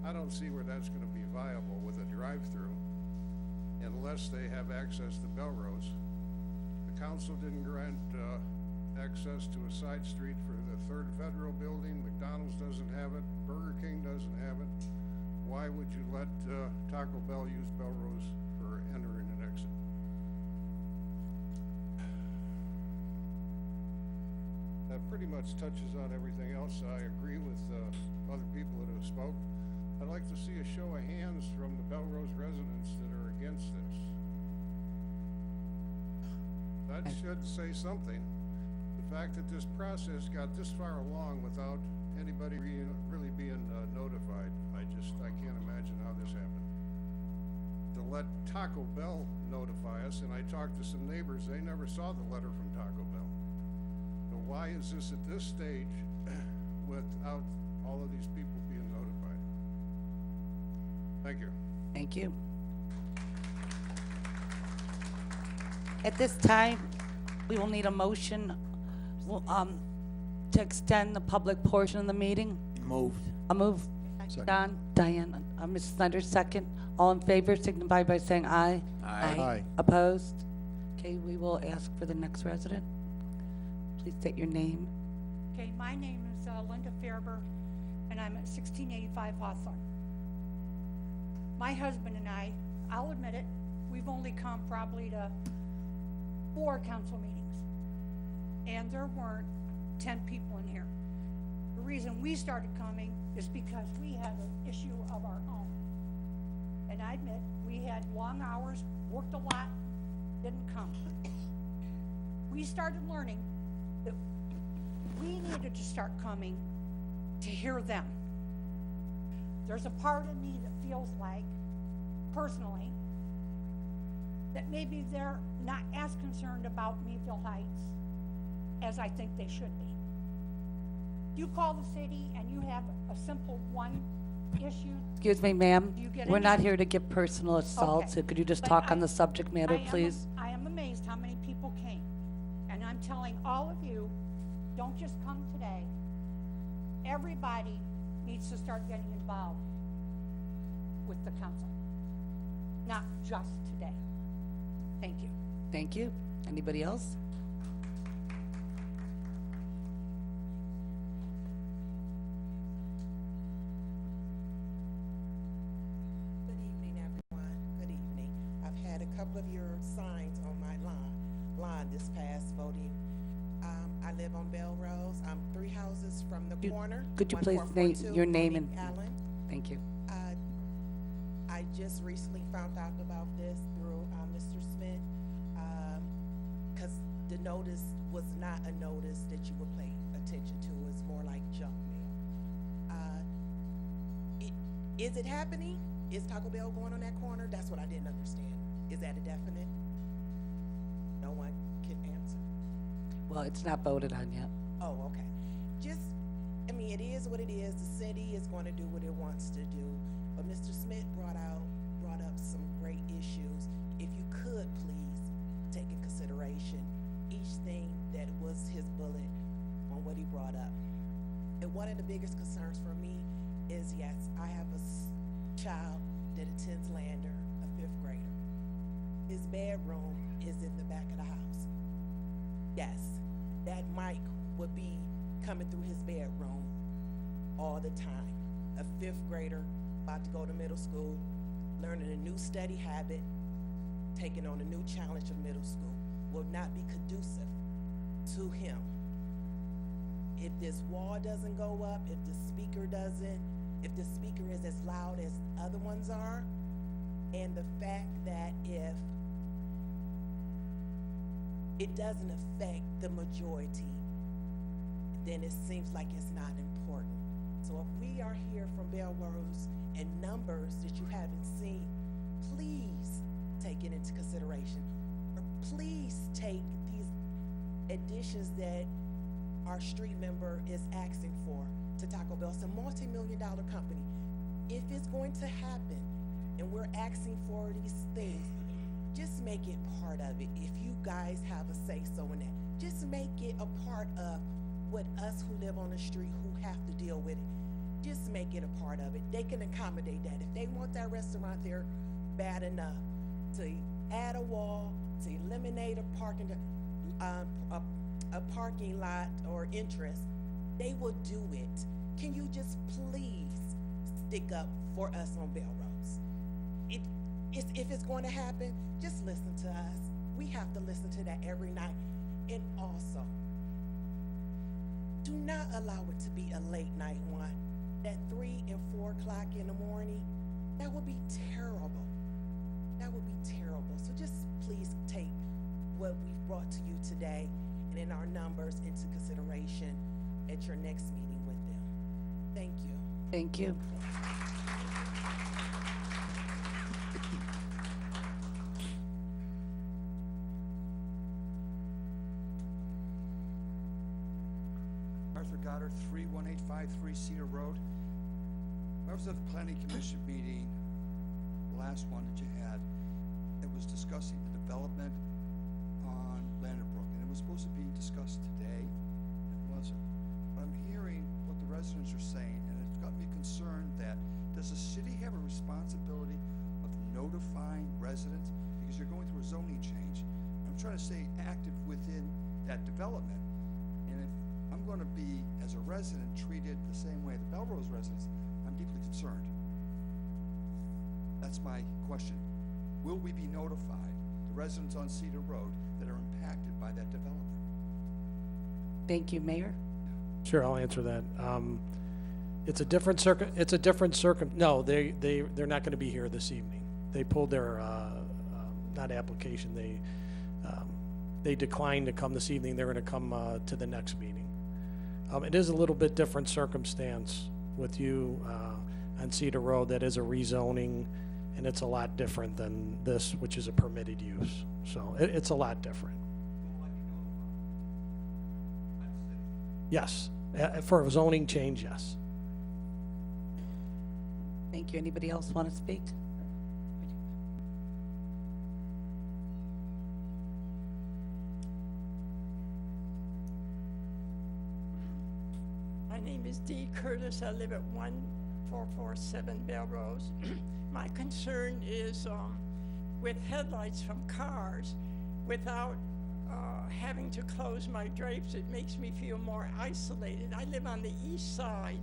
S20: I don't see where that's going to be viable with a drive-through unless they have access to Belrose. The council didn't grant access to a side street for the 3rd Federal Building. McDonald's doesn't have it. Burger King doesn't have it. Why would you let Taco Bell use Belrose for entering and exit? That pretty much touches on everything else. I agree with other people that have spoke. I'd like to see a show of hands from the Belrose residents that are against this. That should say something. The fact that this process got this far along without anybody really being notified, I can't imagine how this happened. To let Taco Bell notify us, and I talked to some neighbors, they never saw the letter from Taco Bell. So why is this at this stage without all of these people being notified? Thank you.
S1: Thank you. At this time, we will need a motion well, to extend the public portion of the meeting.
S8: Moved.
S1: A move.
S3: Second.
S1: Don, Diane, Mrs. Snyder, second. All in favor signify by saying aye.
S3: Aye.
S1: Opposed? Okay, we will ask for the next resident. Please state your name.
S21: Okay, my name is Linda Fairber, and I'm at 1685 Hawthorne. My husband and I'll admit it, we've only come probably to 4 council meetings, and there weren't 10 people in here. The reason we started coming is because we had an issue of our own. And I admit, we had long hours, worked a lot, didn't come. We started learning that we needed to start coming to hear them. There's a part of me that feels like, personally, that maybe they're not as concerned about Mayfield Heights as I think they should be. You call the city and you have a simple one issue.
S1: Excuse me, ma'am.
S21: Do you get
S1: We're
S21: any-
S1: not here to give personal assaults.
S21: Okay.
S1: So could you just
S21: But
S1: talk on
S21: I-
S1: the subject matter, please?
S21: I am amazed how many people came. And I'm telling all of you, don't just come today. Everybody needs to start getting involved with the council, not just today. Thank you.
S1: Thank you. Anybody else?
S22: Good evening, everyone. Good evening. I've had a couple of your signs on my lawn this past voting. I live on Belrose. I'm 3 houses from the corner.
S1: Could you please name
S22: 1442
S1: your name
S22: Monique
S1: and?
S22: Allen.
S1: Thank you.
S22: I just recently found out about this through Mr. Smith, because the notice was not a notice that you would pay attention to. It's more like junk mail. Is it happening? Is Taco Bell going on that corner? That's what I didn't understand. Is that a definite? No one can answer.
S1: Well, it's not voted on yet.
S22: Oh, okay. I mean, it is what it is. The city is going to do what it wants to do. But Mr. Smith brought up some great issues. If you could please take in consideration each thing that was his bullet on what he brought up. And one of the biggest concerns for me is, yes, I have a child that attends Lander, a 5th grader. His bedroom is in the back of the house. Yes, that mic would be coming through his bedroom all the time. A 5th grader about to go to middle school, learning a new study habit, taking on a new challenge of middle school, will not be conducive to him. If this wall doesn't go up, if the speaker is as loud as other ones are, and the fact that if it doesn't affect the majority, then it seems like it's not important. So if we are here from Belrose and numbers that you haven't seen, please take it into consideration. Or please take these additions that our street member is asking for to Taco Bell. It's a multi-million-dollar company. If it's going to happen and we're asking for these things, just make it part of it. If you guys have a say-so in that, just make it a part of what us who live on the street who have to deal with it. Just make it a part of it. They can accommodate that. If they want that restaurant there bad enough to add a wall, to eliminate a parking lot or entrance, they will do it. Can you just please stick up for us on Belrose? If it's going to happen, just listen to us. We have to listen to that every night. And also, do not allow it to be a late night one. That 3 and 4 o'clock in the morning, that would be terrible. That would be terrible. So just please take what we've brought to you today and in our numbers into consideration at your next meeting with them. Thank you.
S1: Thank you.
S23: Arthur Goddard, 31853 Cedar Road. I was at the Planning Commission meeting, the last one that you had, that was discussing the development on Landonbrook, and it was supposed to be discussed today. It wasn't. But I'm hearing what the residents are saying, and it's got me concerned that, does the city have a responsibility of notifying residents? Because you're going through a zoning change. I'm trying to stay active within that development. And if I'm going to be, as a resident, treated the same way the Belrose residents, I'm deeply concerned. That's my question. Will we be notified, the residents on Cedar Road, that are impacted by that development?
S1: Thank you, Mayor.
S5: Sure, I'll answer that. It's a different no, they're not gonna be here this evening. They pulled their, not application, they declined to come this evening. They're gonna come, to the next meeting. It is a little bit different circumstance with you, on Cedar Road. That is a rezoning, and it's a lot different than this, which is a permitted use. So it's a lot different. Yes, for a zoning change, yes.
S1: Thank you. Anybody else want to speak?
S2: My name is Dee Curtis. I live at 1447 Belrose. My concern is with headlights from cars. Without having to close my drapes, it makes me feel more isolated. I live on the east side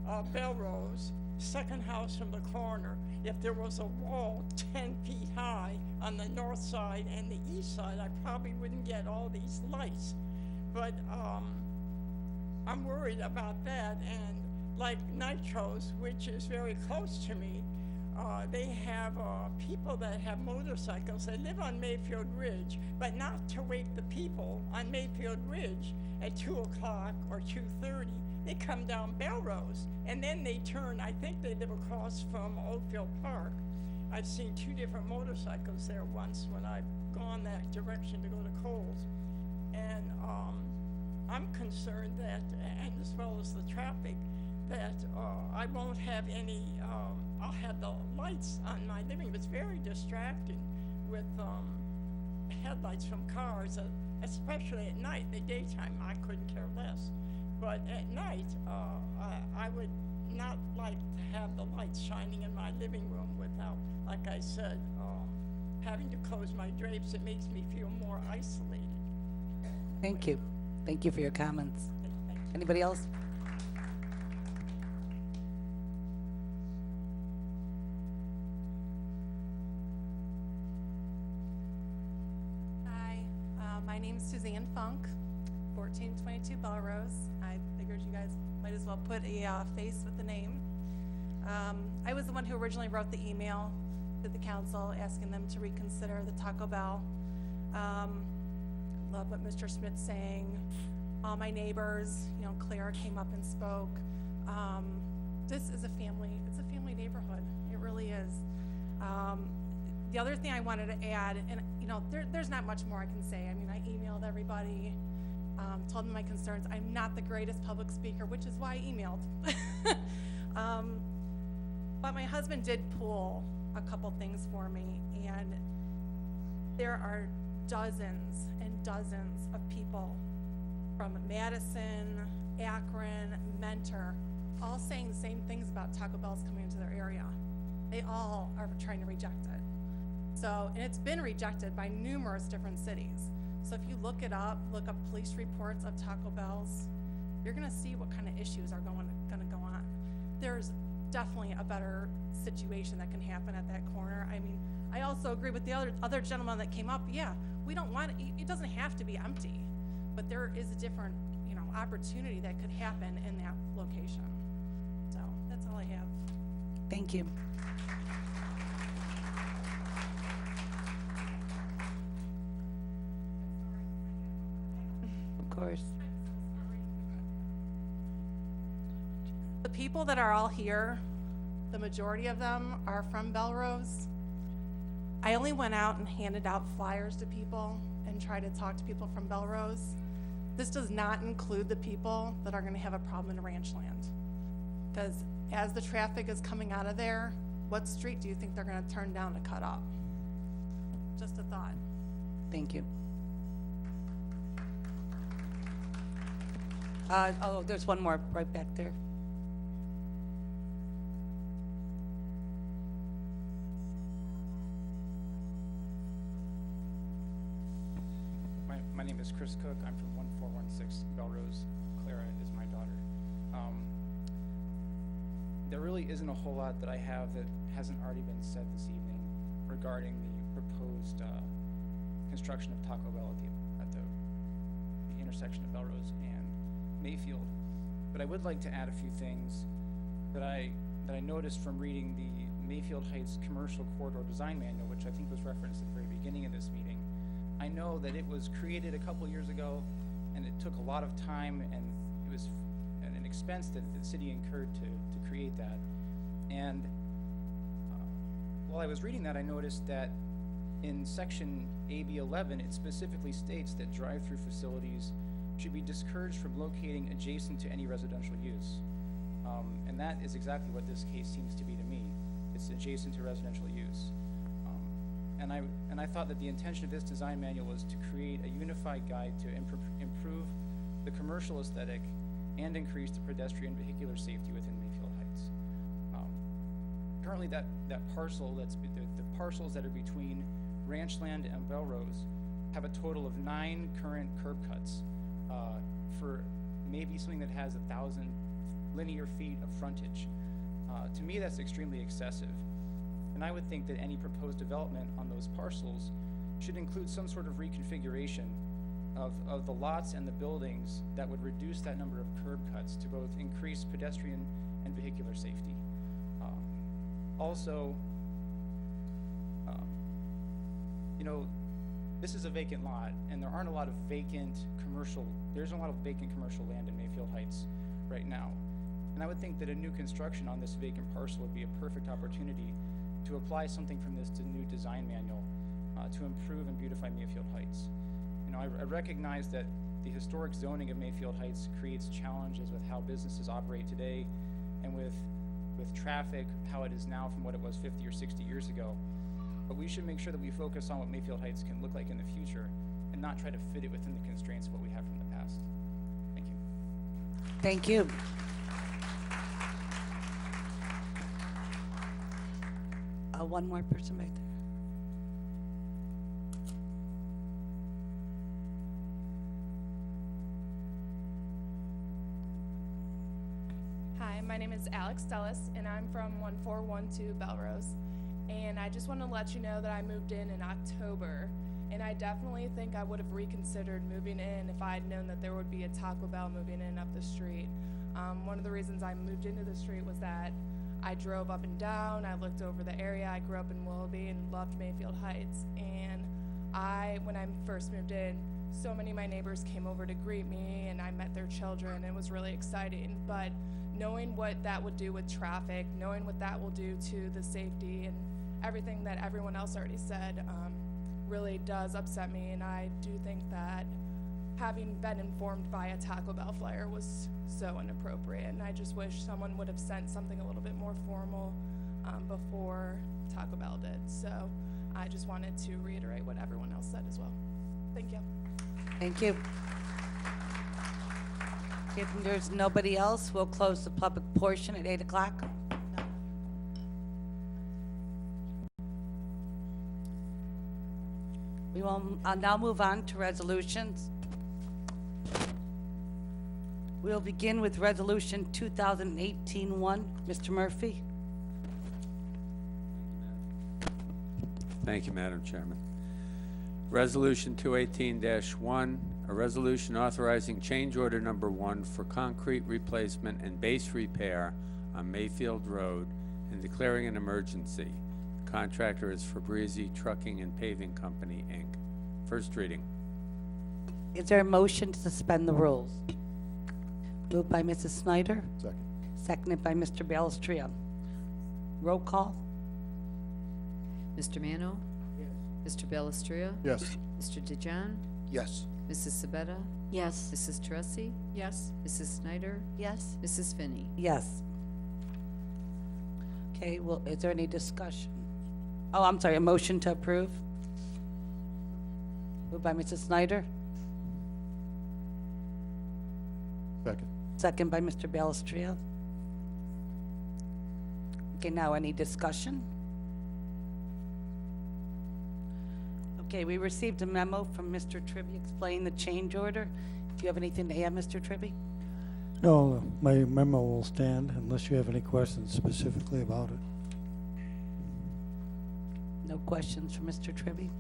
S2: of Belrose, second house from the corner. If there was a wall 10 feet high on the north side and the east side, I probably wouldn't get all these lights. But I'm worried about that. And like Nitros, which is very close to me, they have people that have motorcycles. They live on Mayfield Ridge, but not to wake the people on Mayfield Ridge at 2 o'clock or 2:30. They come down Belrose, and then they turn. I think they live across from Oakville Park. I've seen 2 different motorcycles there once when I've gone that direction to go to Kohl's. And I'm concerned that, and as well as the traffic, that I won't have any, I'll have the lights on my living room. It's very distracting with headlights from cars, especially at night. The daytime, I couldn't care less. But at night, I would not like to have the lights shining in my living room without, like I said, having to close my drapes. It makes me feel more isolated.
S1: Thank you. Thank you for your comments. Anybody else?
S6: Hi, my name's Suzanne Funk, 1422 Belrose. I figured you guys might as well put a face with the name. I was the one who originally wrote the email to the council asking them to reconsider the Taco Bell. Love what Mr. Smith's saying. All my neighbors, you know, Clara came up and spoke. This is it's a family neighborhood. It really is. The other thing I wanted to add, and you know, there's not much more I can say. I mean, I emailed everybody, told them my concerns. I'm not the greatest public speaker, which is why I emailed. But my husband did pull a couple things for me, and there are dozens and dozens of people from Madison, Akron, Mentor, all saying the same things about Taco Bell's coming into their area. They all are trying to reject it. So, and it's been rejected by numerous different cities. So if you look it up, look up police reports of Taco Bell's, you're gonna see what kind of issues are gonna go on. There's definitely a better situation that can happen at that corner. I mean, I also agree with the other gentleman that came up. Yeah, we don't want it doesn't have to be empty, but there is a different, you know, opportunity that could happen in that location. So that's all I have.
S1: Thank you. Of course.
S6: The people that are all here, the majority of them are from Belrose. I only went out and handed out flyers to people and tried to talk to people from Belrose. This does not include the people that are going to have a problem in Ranchland. Because as the traffic is coming out of there, what street do you think they're going to turn down to cut up? Just a thought.
S1: Thank you. Oh, there's one more right back there.
S7: My name is Chris Cook. I'm from 1416 Belrose. Clara is my daughter. There really isn't a whole lot that I have that hasn't already been said this evening regarding the proposed construction of Taco Bell at the intersection of Belrose and Mayfield. But I would like to add a few things that I noticed from reading the Mayfield Heights Commercial Corridor Design Manual, which I think was referenced at the very beginning of this meeting. I know that it was created a couple years ago, and it took a lot of time, and it was an expense that the city incurred to create that. And while I was reading that, I noticed that in section AB 11, it specifically states that drive-through facilities should be discouraged from locating adjacent to any residential use. And that is exactly what this case seems to be to me. It's adjacent to residential use. And I thought that the intention of this design manual was to create a unified guide to improve the commercial aesthetic and increase the pedestrian vehicular safety within Mayfield Heights. Currently, that parcel, the parcels that are between Ranchland and Belrose have a total of 9 current curb cuts for maybe something that has 1,000 linear feet of frontage. To me, that's extremely excessive. And I would think that any proposed development on those parcels should include some sort of reconfiguration of the lots and the buildings that would reduce that number of curb cuts to both increase pedestrian and vehicular safety. Also, you know, this is a vacant lot, and there isn't a lot of vacant commercial land in Mayfield Heights right now. And I would think that a new construction on this vacant parcel would be a perfect opportunity to apply something from this new design manual to improve and beautify Mayfield Heights. You know, I recognize that the historic zoning of Mayfield Heights creates challenges with how businesses operate today and with traffic, how it is now from what it was 50 or 60 years ago. But we should make sure that we focus on what Mayfield Heights can look like in the future and not try to fit it within the constraints of what we have from the past. Thank you.
S1: Thank you. One more person right there.
S9: Hi, my name is Alex Stellis, and I'm from 1412 Belrose. And I just want to let you know that I moved in October, and I definitely think I would have reconsidered moving in if I had known that there would be a Taco Bell moving in up the street. One of the reasons I moved into the street was that I drove up and down, I looked over the area, I grew up in Willoughby and loved Mayfield Heights. And when I first moved in, so many of my neighbors came over to greet me and I met their children. It was really exciting. But knowing what that would do with traffic, knowing what that will do to the safety and everything that everyone else already said really does upset me. And I do think that having been informed by a Taco Bell flyer was so inappropriate, and I just wish someone would have sent something a little bit more formal before Taco Bell did. So I just wanted to reiterate what everyone else said as well. Thank you.
S1: Thank you. If there's nobody else, we'll close the public portion at 8 o'clock. We will now move on to resolutions. We'll begin with Resolution 2018-1. Mr. Murphy.
S10: Thank you, Madam Chairman. Resolution 218-1, a resolution authorizing change order number 1 for concrete replacement and base repair on Mayfield Road and declaring an emergency. The contractor is Fabrizi Trucking and Paving Company, Inc. First reading.
S1: Is there a motion to suspend the rules? Moved by Mrs. Snyder.
S3: Second.
S1: Seconded by Mr. Balestria. Roll call.
S24: Mr. Mano? Yes. Mr. Balestria?
S3: Yes.
S24: Mr. DeJohn?
S4: Yes.
S24: Mrs. Sabetta?
S19: Yes.
S24: Mrs. Teresi?
S6: Yes.
S24: Mrs. Snyder?
S19: Yes.
S24: Mrs. Finney?
S1: Yes. Okay, well, is there any discussion? Oh, I'm sorry, a motion to approve? Moved by Mrs. Snyder.
S3: Second.
S1: second by Mr. Balestria. Okay, now any discussion? Okay, we received a memo from Mr. Tribby explaining the change order. Do you have anything to add, Mr. Tribby?
S11: No, my memo will stand unless you have any questions specifically about it.
S1: No questions from Mr. Tribby?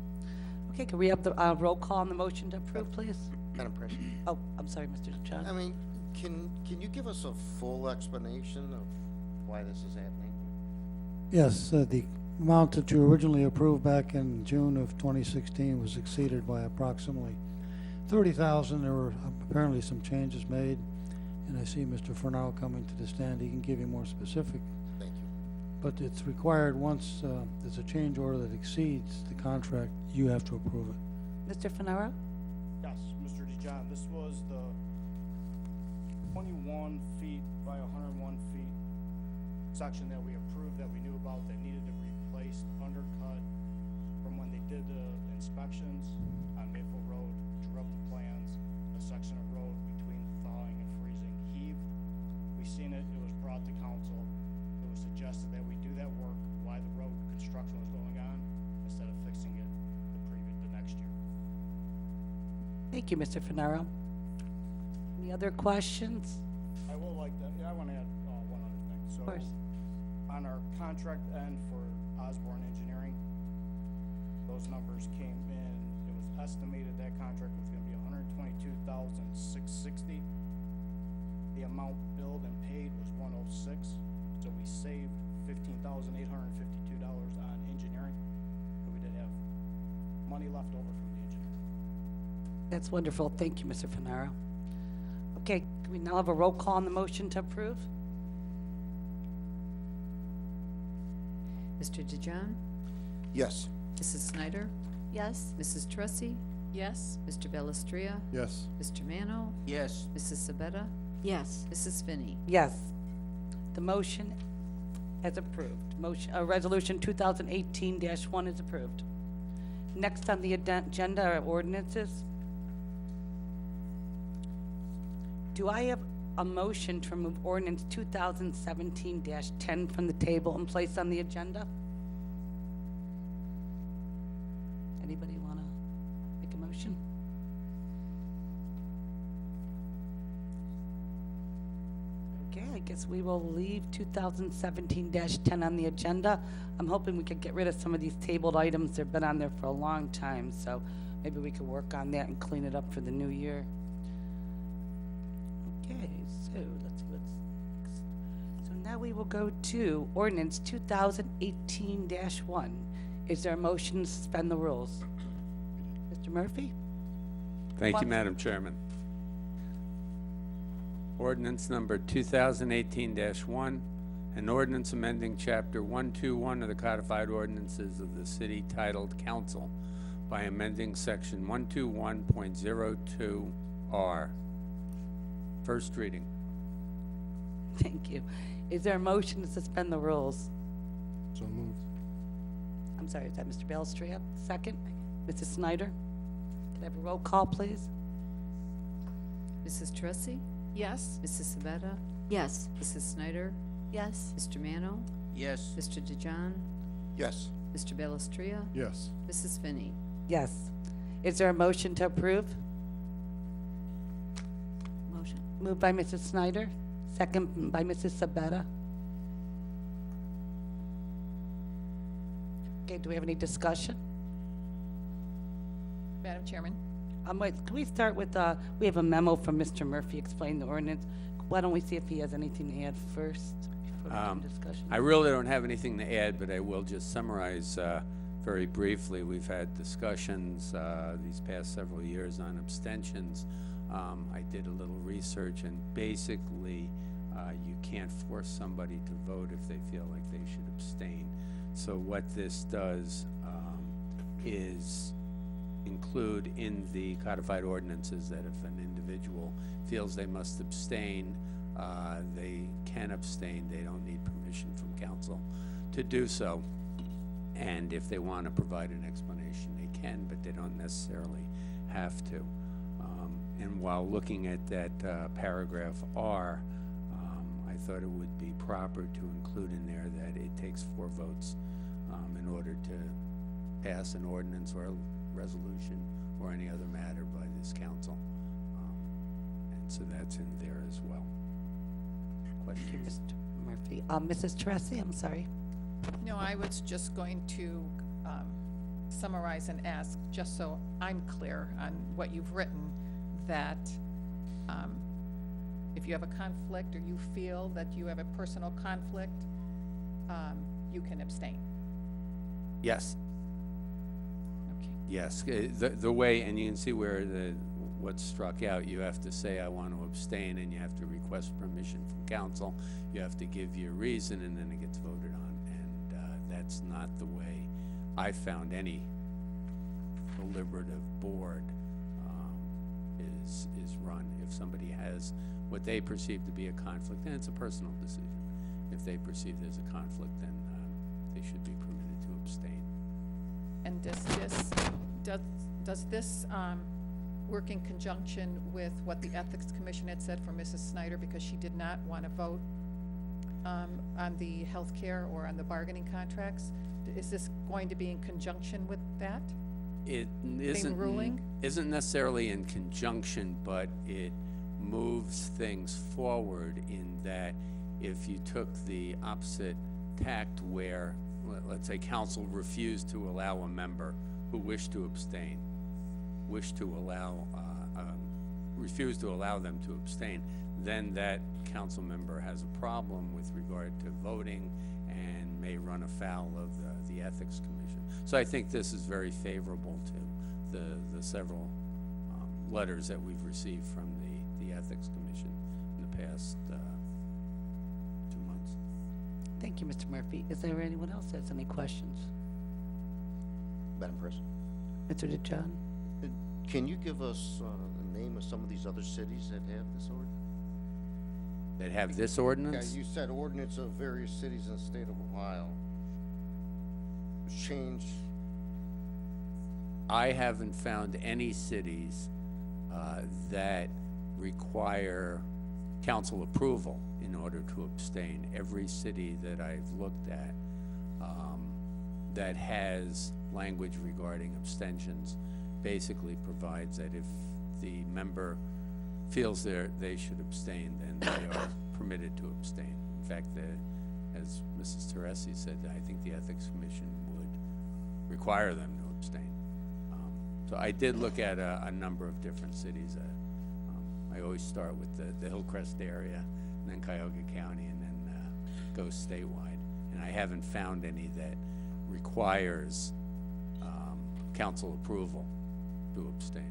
S1: Okay, can we have the roll call on the motion to approve, please?
S4: Madam President,
S1: Oh, I'm sorry, Mr. John.
S4: I mean, can you give us a full explanation of why this is happening?
S11: Yes, the amount that you originally approved back in June of 2016 was exceeded by approximately $30,000. There were apparently some changes made, and I see Mr. Fernald coming to the stand. He can give you more specific.
S4: Thank you.
S11: But it's required once there's a change order that exceeds the contract, you have to approve it.
S1: Mr. Fenaro?
S12: Yes, Mr. DeJohn, this was the 21 feet by 101 feet section that we approved that we knew about that needed to be replaced, undercut from when they did the inspections on Maple Road, drew up the plans, a section of road between thawing and freezing heaved. We seen it, it was brought to council. It was suggested that we do that work while the road construction was going on instead of fixing it the next year.
S1: Thank you, Mr. Fenaro. Any other questions?
S12: I will like that. Yeah, I want to add one other thing. So,
S1: Of course.
S12: on our contract end for Osborne Engineering, those numbers came in. It was estimated that contract was going to be $122,660. The amount billed and paid was $106. So we saved $15,852 on engineering. So we did have money left over from the engineering.
S1: That's wonderful. Thank you, Mr. Fenaro. Okay, can we now have a roll call on the motion to approve?
S13: Mr. DeJohn?
S4: Yes.
S13: Mrs. Snyder?
S9: Yes.
S13: Mrs. Tressi?
S9: Yes.
S13: Mr. Belestria?
S3: Yes.
S13: Mr. Mano?
S8: Yes.
S13: Mrs. Sabetta?
S9: Yes.
S13: Mrs. Finney?
S1: Yes. The motion is approved. Resolution 2018-1 is approved. Next on the agenda are ordinances. Do I have a motion to remove ordinance 2017-10 from the table and place on the agenda? Anybody want to make a motion? Okay, I guess we will leave 2017-10 on the agenda. I'm hoping we could get rid of some of these tabled items. They've been on there for a long time, so maybe we could work on that and clean it up for the new year. Okay, so let's see what's next. So now we will go to ordinance 2018-1. Is there a motion to suspend the rules? Mr. Murphy?
S10: Thank you,
S1: One-
S10: Madam Chairman. Ordinance number 2018-1, an ordinance amending Chapter 121 of the Codified Ordinances of the City titled Council by amending Section 121.02R. First reading.
S1: Thank you. Is there a motion to suspend the rules?
S3: So moved.
S1: I'm sorry, is that Mr. Belstria? Second? Mrs. Snyder? Can I have a roll call, please?
S13: Mrs. Tressi?
S9: Yes.
S13: Mrs. Sabetta?
S9: Yes.
S13: Mrs. Snyder?
S9: Yes.
S13: Mr. Mano?
S8: Yes.
S13: Mr. DeJohn?
S4: Yes.
S13: Mr. Belestria?
S3: Yes.
S13: Mrs. Finney?
S1: Yes. Is there a motion to approve?
S9: Motion.
S1: Moved by Mrs. Snyder, second by Mrs. Sabetta. Okay, do we have any discussion?
S9: Madam Chairman?
S1: Wait, can we start with, we have a memo from Mr. Murphy explaining the ordinance. Why don't we see if he has anything to add first before we do discussion?
S10: I really don't have anything to add, but I will just summarize very briefly. We've had discussions these past several years on abstentions. I did a little research, and basically, you can't force somebody to vote if they feel like they should abstain. So what this does is include in the codified ordinances that if an individual feels they must abstain, they can abstain. They don't need permission from council to do so. And if they want to provide an explanation, they can, but they don't necessarily have to. And while looking at that paragraph R, I thought it would be proper to include in there that it takes 4 votes in order to pass an ordinance or a resolution or any other matter by this council. And so that's in there as well. Question?
S1: Mr. Murphy. Mrs. Teresi, I'm sorry.
S14: No, I was just going to summarize and ask, just so I'm clear on what you've written, that if you have a conflict or you feel that you have a personal conflict, you can abstain.
S10: Yes.
S14: Okay.
S10: Yes, the way, and you can see where what's struck out, you have to say, I want to abstain, and you have to request permission from council. You have to give your reason, and then it gets voted on. And that's not the way I found any deliberative board is run. If somebody has what they perceive to be a conflict, then it's a personal decision. If they perceive there's a conflict, then they should be permitted to abstain.
S14: And does this work in conjunction with what the Ethics Commission had said for Mrs. Snyder, because she did not want to vote on the health care or on the bargaining contracts? Is this going to be in conjunction with that?
S10: It
S14: ruling?
S10: isn't necessarily in conjunction, but it moves things forward in that if you took the opposite tact where, let's say, council refused to allow a member who wished to abstain, refused to allow them to abstain, then that council member has a problem with regard to voting and may run afoul of the Ethics Commission. So I think this is very favorable to the several letters that we've received from the Ethics Commission in the past 2 months.
S1: Thank you, Mr. Murphy. Is there anyone else that has any questions?
S4: Madam President,
S1: Mr. DeJohn?
S4: can you give us the name of some of these other cities that have this ordinance?
S10: That have this ordinance?
S4: Yeah, you said ordinance of various cities in the state of Ohio. Change.
S10: I haven't found any cities that require council approval in order to abstain. Every city that I've looked at that has language regarding abstentions basically provides that if the member feels they should abstain, then they are permitted to abstain. In fact, as Mrs. Teresi said, I think the Ethics Commission would require them to abstain. So I did look at a number of different cities. I always start with the Hillcrest area, and then Cuyahoga County, and then go statewide. And I haven't found any that requires council approval to abstain.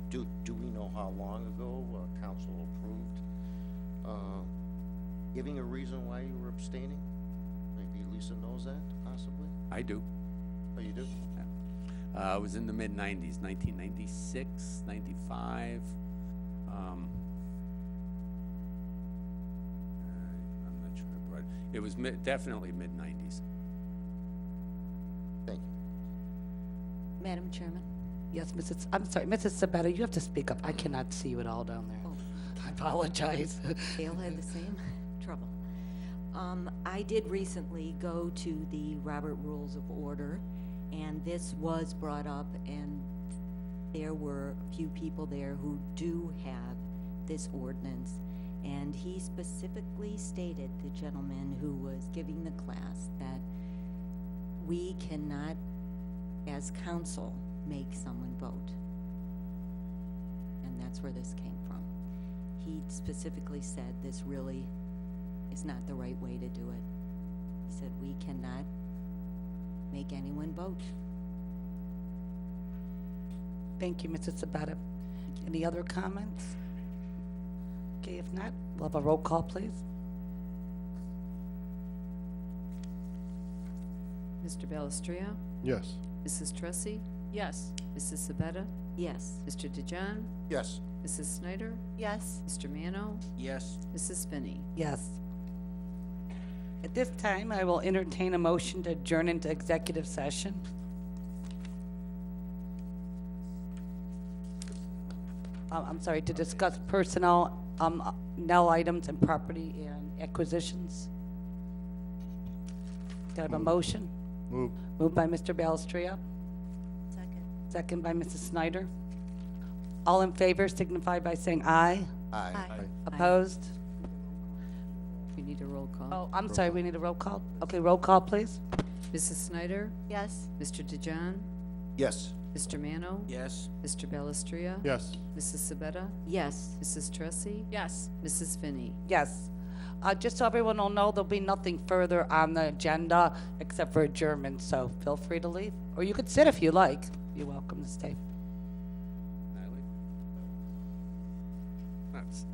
S4: Do we know how long ago council approved giving a reason why you were abstaining? Maybe Lisa knows that, possibly?
S10: I do.
S4: Oh, you do?
S10: Yeah. It was in the mid-90s, 1996, 95. I'm not sure I brought it. It was definitely mid-90s.
S4: Thank you.
S13: Madam Chairman?
S1: Yes, I'm sorry, Mrs. Sabetta, you have to speak up. I cannot see you at all down there.
S15: Oh.
S1: I apologize.
S15: Dale had the same trouble. I did recently go to the Robert Rules of Order, and this was brought up, and there were a few people there who do have this ordinance, and he specifically stated, the gentleman who was giving the class, that we cannot, as council, make someone vote. And that's where this came from. He specifically said this really is not the right way to do it. He said we cannot make anyone vote.
S1: Thank you, Mrs. Sabetta. Any other comments? Okay, if not, we'll have a roll call, please.
S13: Mr. Balestria?
S3: Yes.
S13: Mrs. Tressi?
S14: Yes.
S13: Mrs. Sabetta?
S15: Yes.
S13: Mr. DeJohn?
S4: Yes.
S13: Mrs. Snyder?
S14: Yes.
S13: Mr. Mano?
S8: Yes.
S13: Mrs. Spinney?
S1: Yes. At this time, I will entertain a motion to adjourn into executive session. I'm sorry, to discuss personnel, Nell items and property and acquisitions. Do I have a motion?
S3: Move.
S1: Moved by Mr. Balestria,
S13: Second.
S1: second by Mrs. Snyder. All in favor signify by saying aye.
S4: Aye.
S1: Opposed?
S13: We need a roll call.
S1: Oh, I'm sorry, we need a roll call. Okay, roll call, please.
S13: Mrs. Snyder?
S15: Yes.
S13: Mr. DeJohn?
S4: Yes.
S13: Mr. Mano?
S8: Yes.
S13: Mr. Balestria?
S3: Yes.
S13: Mrs. Sabetta?
S15: Yes.
S13: Mrs. Tressi?
S6: Yes.
S13: Mrs. Finney?
S1: Yes. Just so everyone will know, there'll be nothing further on the agenda except for adjournment, so feel free to leave. Or you could sit if you like. You're welcome to stay.
S10: Natalie? That's